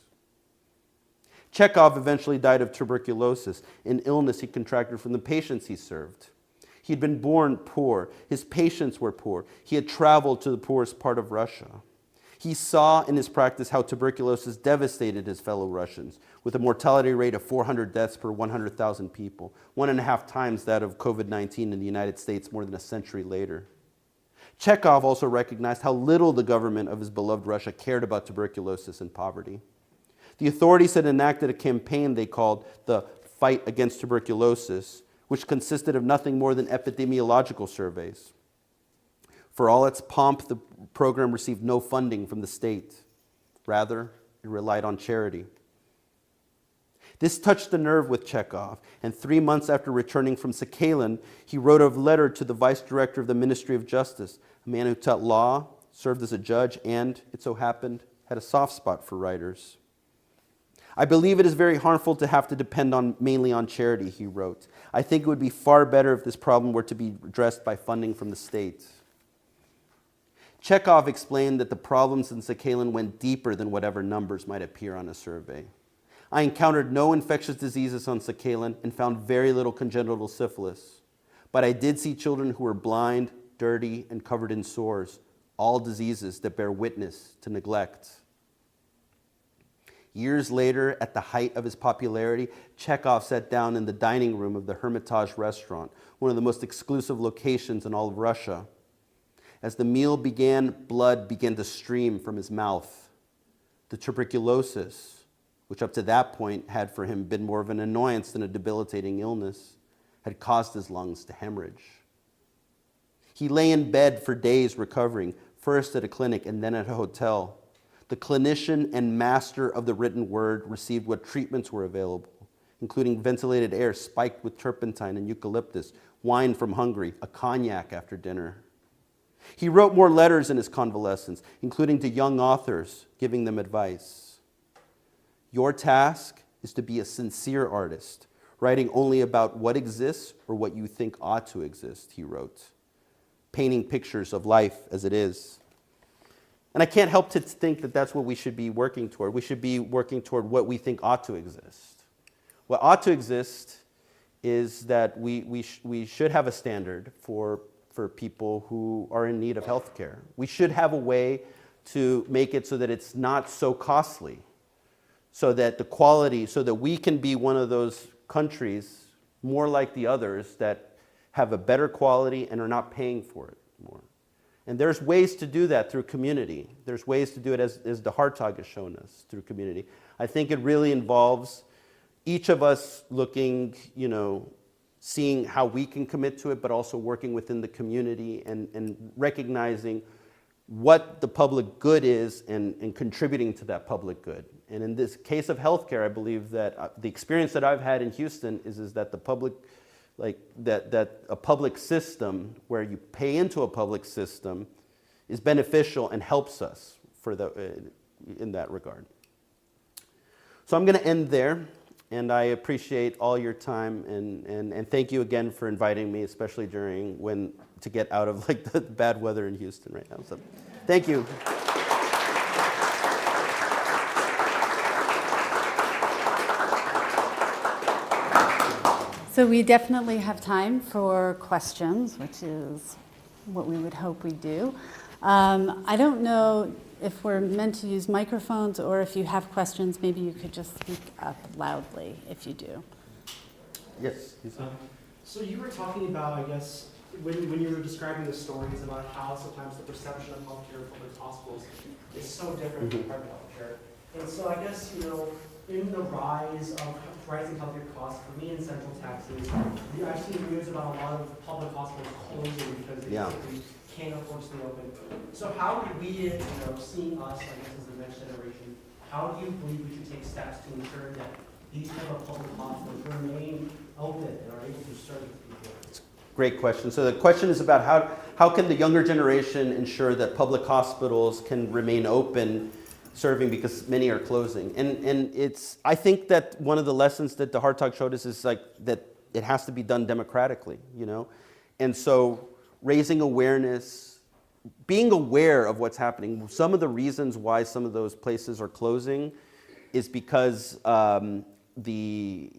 Chekhov eventually died of tuberculosis, an illness he contracted from the patients he served. He had been born poor. His patients were poor. He had traveled to the poorest part of Russia. He saw in his practice how tuberculosis devastated his fellow Russians, with a mortality rate of 400 deaths per 100,000 people, 1.5 times that of COVID-19 in the United States more than a century later. Chekhov also recognized how little the government of his beloved Russia cared about tuberculosis and poverty. The authorities had enacted a campaign they called the Fight Against Tuberculosis, which consisted of nothing more than epidemiological surveys. For all its pomp, the program received no funding from the state. Rather, it relied on charity. This touched a nerve with Chekhov, and 3 months after returning from Sakhalin, he wrote a letter to the vice director of the Ministry of Justice, a man who taught law, served as a judge, and, it so happened, had a soft spot for writers. I believe it is very harmful to have to depend mainly on charity, he wrote. I think it would be far better if this problem were to be addressed by funding from the state. Chekhov explained that the problems in Sakhalin went deeper than whatever numbers might appear on a survey. I encountered no infectious diseases on Sakhalin and found very little congenital syphilis. But I did see children who were blind, dirty, and covered in sores, all diseases that bear witness to neglect. Years later, at the height of his popularity, Chekhov sat down in the dining room of the Hermitage restaurant, one of the most exclusive locations in all of Russia. As the meal began, blood began to stream from his mouth. The tuberculosis, which up to that point had for him been more of an annoyance than a debilitating illness, had caused his lungs to hemorrhage. He lay in bed for days recovering, first at a clinic and then at a hotel. The clinician and master of the written word received what treatments were available, including ventilated air spiked with turpentine and eucalyptus, wine from Hungary, a cognac after dinner. He wrote more letters in his convalescence, including to young authors, giving them advice. Your task is to be a sincere artist, writing only about what exists or what you think ought to exist, he wrote, painting pictures of life as it is. And I can't help to think that that's what we should be working toward. We should be working toward what we think ought to exist. What ought to exist is that we should have a standard for people who are in need of health care. We should have a way to make it so that it's not so costly, so that the quality, so that we can be one of those countries more like the others that have a better quality and are not paying for it more. And there's ways to do that through community. There's ways to do it as the Hartog has shown us through community. I think it really involves each of us looking, seeing how we can commit to it, but also working within the community and recognizing what the public good is and contributing to that public good. And in this case of healthcare, I believe that the experience that I've had in Houston is that the public, that a public system where you pay into a public system is beneficial and helps us in that regard. So I'm going to end there. And I appreciate all your time, and thank you again for inviting me, especially to get out of the bad weather in Houston right now. So, thank you. So we definitely have time for questions, which is what we would hope we do. I don't know if we're meant to use microphones or if you have questions, maybe you could just speak up loudly if you do. Yes. So you were talking about, I guess, when you were describing the stories about how sometimes the perception of healthcare in public hospitals is so different from private healthcare. And so I guess, in the rise of rising healthcare costs, for me in Central Texas, I've seen news about a lot of public hospitals closing because they simply can't afford to stay open. So how do we, seeing us, I guess, as the next generation, how do you believe we should take steps to ensure that these type of public hospitals remain open and are able to serve people? Great question. So the question is about how can the younger generation ensure that public hospitals can remain open, serving, because many are closing. And I think that one of the lessons that the Hartog showed us is that it has to be done democratically, And so raising awareness, being aware of what's happening. Some of the reasons why some of those places are closing is because the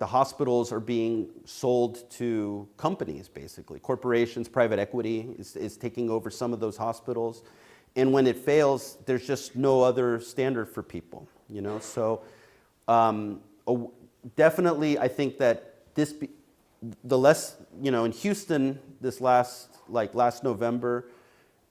hospitals are being sold to companies, basically. Corporations, private equity is taking over some of those hospitals. And when it fails, there's just no other standard for people, you know? So definitely, I think that in Houston, this last November,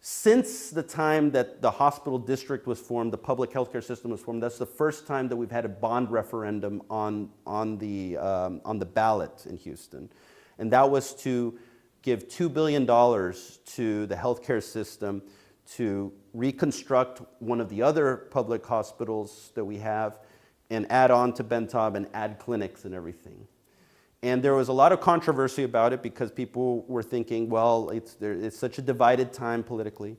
since the time that the hospital district was formed, the public healthcare system was formed, that's the first time that we've had a bond referendum on the ballot in Houston. And that was to give $2 billion to the healthcare system to reconstruct one of the other public hospitals that we have and add on to Bentob and add clinics and everything. And there was a lot of controversy about it because people were thinking, well, it's such a divided time politically.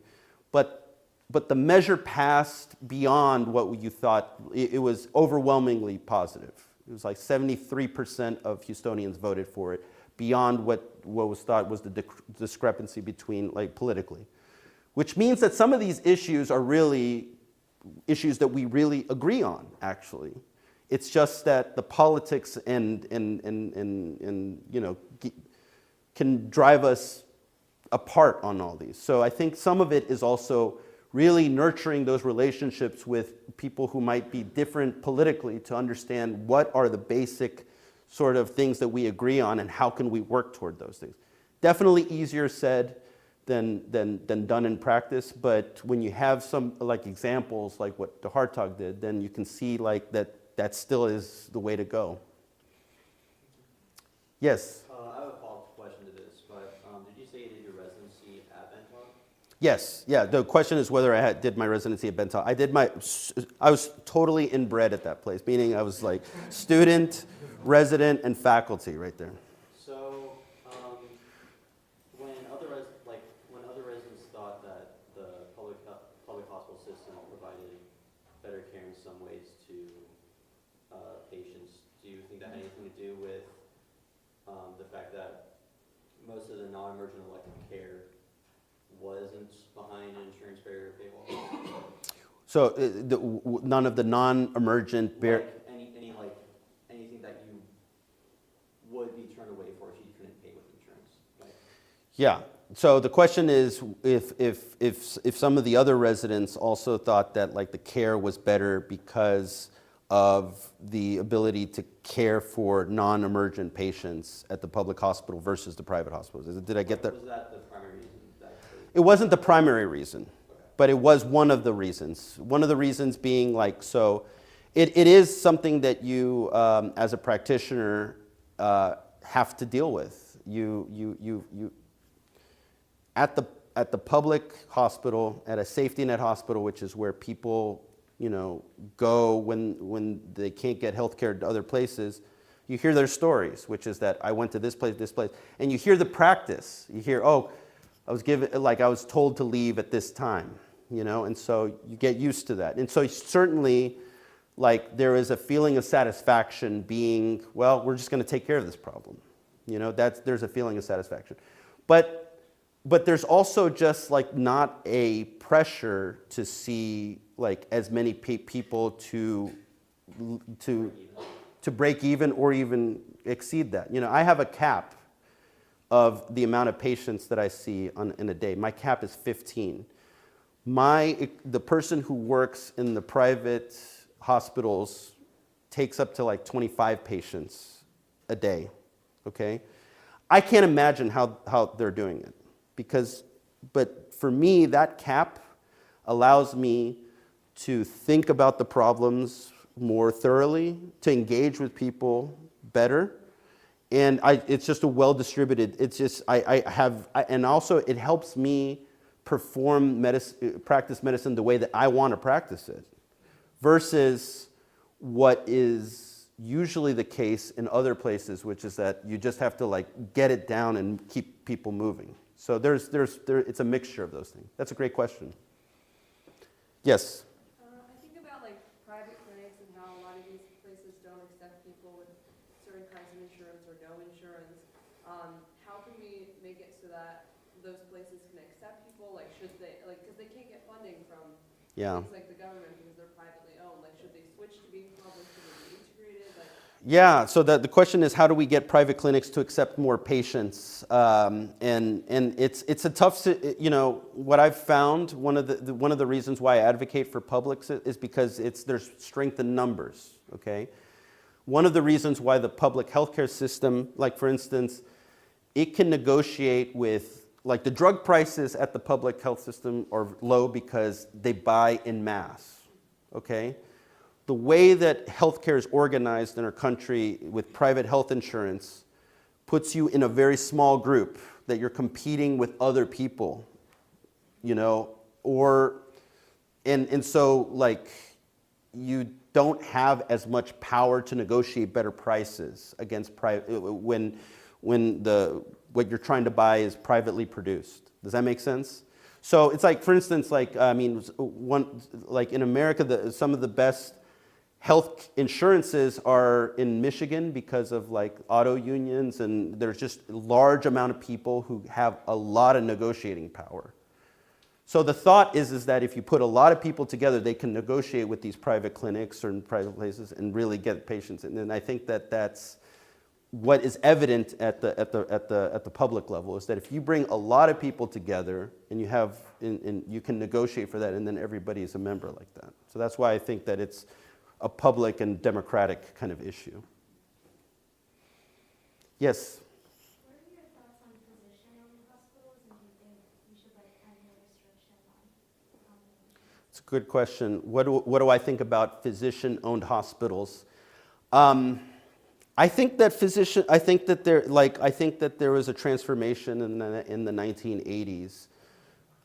But the measure passed beyond what you thought. It was overwhelmingly positive. It was like 73% of Houstonians voted for it, beyond what was thought was the discrepancy between, like, politically. Which means that some of these issues are really issues that we really agree on, actually. It's just that the politics and can drive us apart on all these. So I think some of it is also really nurturing those relationships with people who might be different politically to understand what are the basic sort of things that we agree on and how can we work toward those things. Definitely easier said than done in practice, but when you have some like examples like what the Hartog did, then you can see like that still is the way to go. Yes? I have a follow-up question to this, but did you say you did your residency at Bentob? Yes, yeah. The question is whether I did my residency at Bentob. I was totally inbred at that place, meaning I was like student, resident, and faculty right there. So when other residents thought that the public hospital system provided better care in some ways to patients, do you think that had anything to do with the fact that most of the non-emergent elective care wasn't behind an insurance barrier paywall? So none of the non-emergent Anything that you would be turned away for if you couldn't pay with insurance, right? Yeah. So the question is if some of the other residents also thought that like the care was better because of the ability to care for non-emergent patients at the public hospital versus the private hospitals. Did I get that? Was that the primary reason? It wasn't the primary reason, but it was one of the reasons. One of the reasons being like, so it is something that you, as a practitioner, have to deal with. You at the public hospital, at a safety net hospital, which is where people go when they can't get health care to other places, you hear their stories, which is that I went to this place, and you hear the practice. You hear, oh, I was told to leave at this time, and so you get used to that. And so certainly, like, there is a feeling of satisfaction being, well, we're just going to take care of this problem. There's a feeling of satisfaction. But there's also just like not a pressure to see like as many people to break even or even exceed that. I have a cap of the amount of patients that I see in a day. My cap is 15. The person who works in the private hospitals takes up to like 25 patients a day, okay? I can't imagine how they're doing it but for me, that cap allows me to think about the problems more thoroughly, to engage with people better, and it's just a well-distributed, and also it helps me practice medicine the way that I want to practice it, versus what is usually the case in other places, which is that you just have to like get it down and keep people moving. So it's a mixture of those things. That's a great question. Yes? I think about like private clinics and how a lot of these places don't accept people with certain kinds of insurance or no insurance. How can we make it so that those places can accept people? Like, should they, like, because they can't get funding from things like the government because they're privately owned. Like, should they switch to being Yeah, so the question is, how do we get private clinics to accept more patients? And it's a tough, what I've found, one of the reasons why I advocate for publics is because there's strength in numbers, okay? One of the reasons why the public healthcare system, like for instance, it can negotiate with, like the drug prices at the public health system are low because they buy in mass, okay? The way that healthcare is organized in our country with private health insurance puts you in a very small group that you're competing with other people, and so like you don't have as much power to negotiate better prices against when what you're trying to buy is privately produced. Does that make sense? So it's like, for instance, like in America, some of the best health insurances are in Michigan because of like auto unions, and there's just a large amount of people who have a lot of negotiating power. So the thought is that if you put a lot of people together, they can negotiate with these private clinics or in private places and really get patients. And I think that that's what is evident at the public level, is that if you bring a lot of people together and you can negotiate for that, and then everybody is a member like that. So that's why I think that it's a public and democratic kind of issue. Yes? What are your thoughts on physician-owned hospitals, and do you think we should have no restriction on It's a good question. What do I think about physician-owned hospitals? I think that there was a transformation in the 1980s.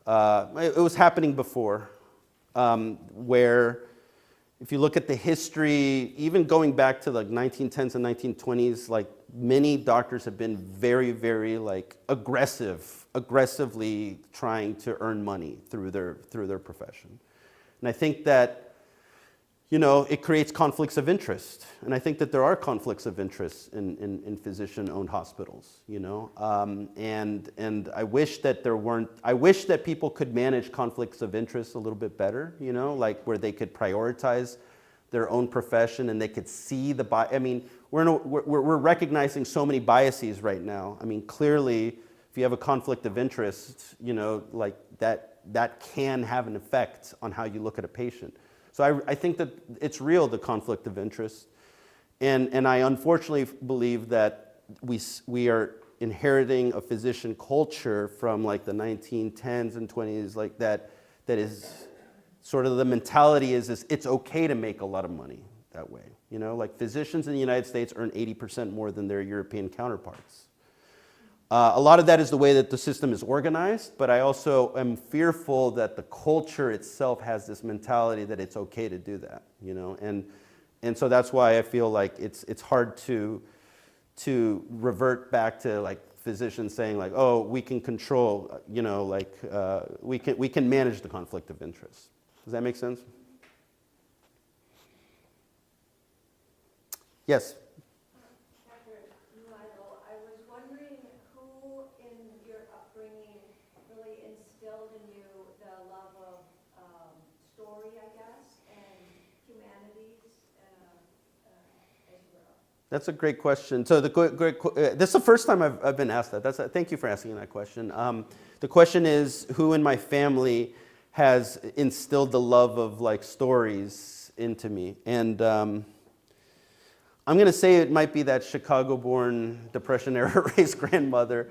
It was happening before, where if you look at the history, even going back to like 1910s and 1920s, like many doctors have been very, very like aggressively trying to earn money through their profession. And I think that, it creates conflicts of interest. And I think that there are conflicts of interest in physician-owned hospitals, and I wish that there weren't. I wish that people could manage conflicts of interest a little bit better, like where they could prioritize their own profession and they could see the bias. I mean, we're recognizing so many biases right now. I mean, clearly, if you have a conflict of interest, like that can have an effect on how you look at a patient. So I think that it's real, the conflict of interest. And I unfortunately believe that we are inheriting a physician culture from like the 1910s and 20s, like that is sort of the mentality is it's okay to make a lot of money that way. Like physicians in the United States earn 80% more than their European counterparts. A lot of that is the way that the system is organized, but I also am fearful that the culture itself has this mentality that it's okay to do that, and so that's why I feel like it's hard to revert back to like physicians saying like, oh, we can control, we can manage the conflict of interest. Does that make sense? Yes. Dr. Nuila, I was wondering who in your upbringing really instilled in you the love of story, I guess, and humanities as you grew up? That's a great question. So this is the first time I've been asked that. Thank you for asking that question. The question is, who in my family has instilled the love of like stories into me? And I'm going to say it might be that Chicago-born, Depression-era raised grandmother.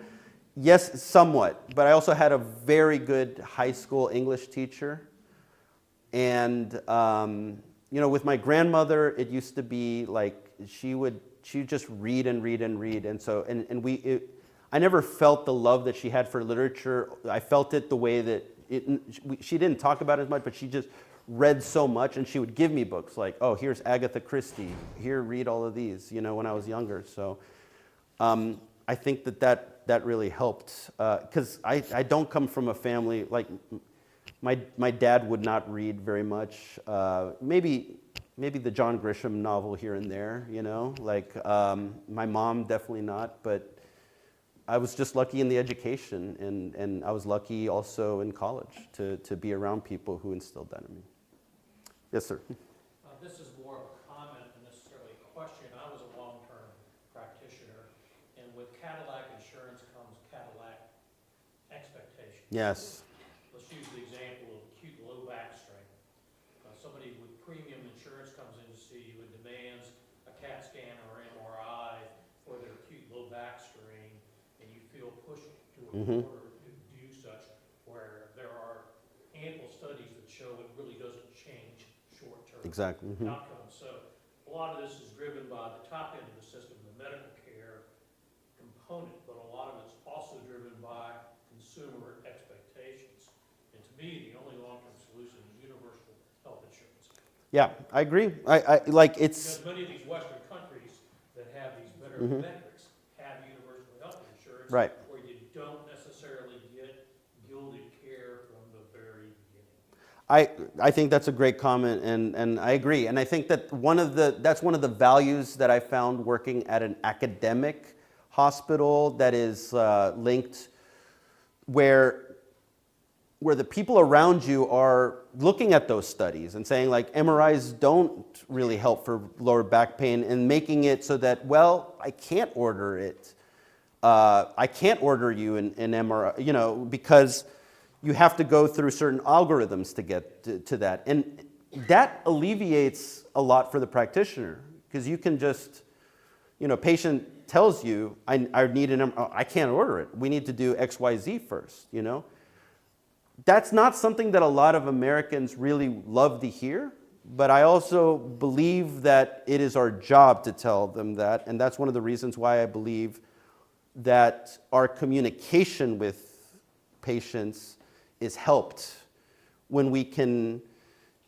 Yes, somewhat. But I also had a very good high school English teacher. And, with my grandmother, it used to be like she would just read and read and read. And so, I never felt the love that she had for literature. I felt it the way that she didn't talk about it as much, but she just read so much, and she would give me books like, oh, here's Agatha Christie, here, read all of these, when I was younger. So I think that really helped, because I don't come from a family, like my dad would not read very much, maybe the John Grisham novel here and there, my mom definitely not, but I was just lucky in the education, and I was lucky also in college to be around people who instilled that in me. Yes, sir. This is more of a comment than necessarily a question. I was a Cadillac insurance comes Cadillac expectations. Yes. Let's use the example of acute low back strain. Somebody with premium insurance comes in to see you and demands a CAT scan or MRI for their acute low back strain, and you feel pushed to a corner to do such, where there are ample studies that show it really doesn't change short-term Exactly. outcomes. So a lot of this is driven by the top end of the system, the medical care component, but a lot of it's also driven by consumer expectations. And to me, the only long-term solution is universal health insurance. Yeah, I agree. I like it's. Because many of these Western countries that have these better metrics have universal health insurance, Right. where you don't necessarily get gilded care from the very beginning. I think that's a great comment, and I agree. And I think that that's one of the values that I found working at an academic hospital that is linked, where the people around you are looking at those studies and saying, like, MRIs don't really help for lower back pain, and making it so that, well, I can't order it. I can't order you an MRI, because you have to go through certain algorithms to get to that. And that alleviates a lot for the practitioner, because you can just, patient tells you, I need an MRI, I can't order it. We need to do X, Y, Z first, That's not something that a lot of Americans really love to hear, but I also believe that it is our job to tell them that, and that's one of the reasons why I believe that our communication with patients is helped when we can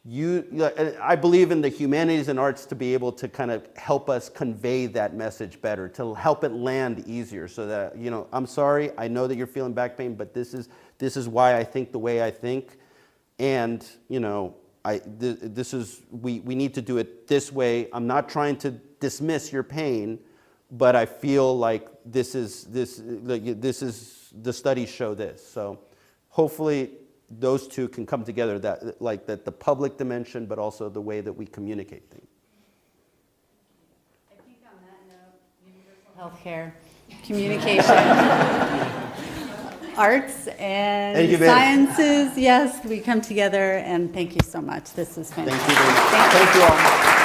I believe in the humanities and arts to be able to kind of help us convey that message better, to help it land easier, so that, I'm sorry, I know that you're feeling back pain, but this is why I think the way I think, and we need to do it this way. I'm not trying to dismiss your pain, but I feel like this is the studies show this. So hopefully those two can come together, that the public dimension, but also the way that we communicate things. I think on that note, universal healthcare, communication, arts and sciences, yes, we come together, and thank you so much. This is fantastic. Thank you all.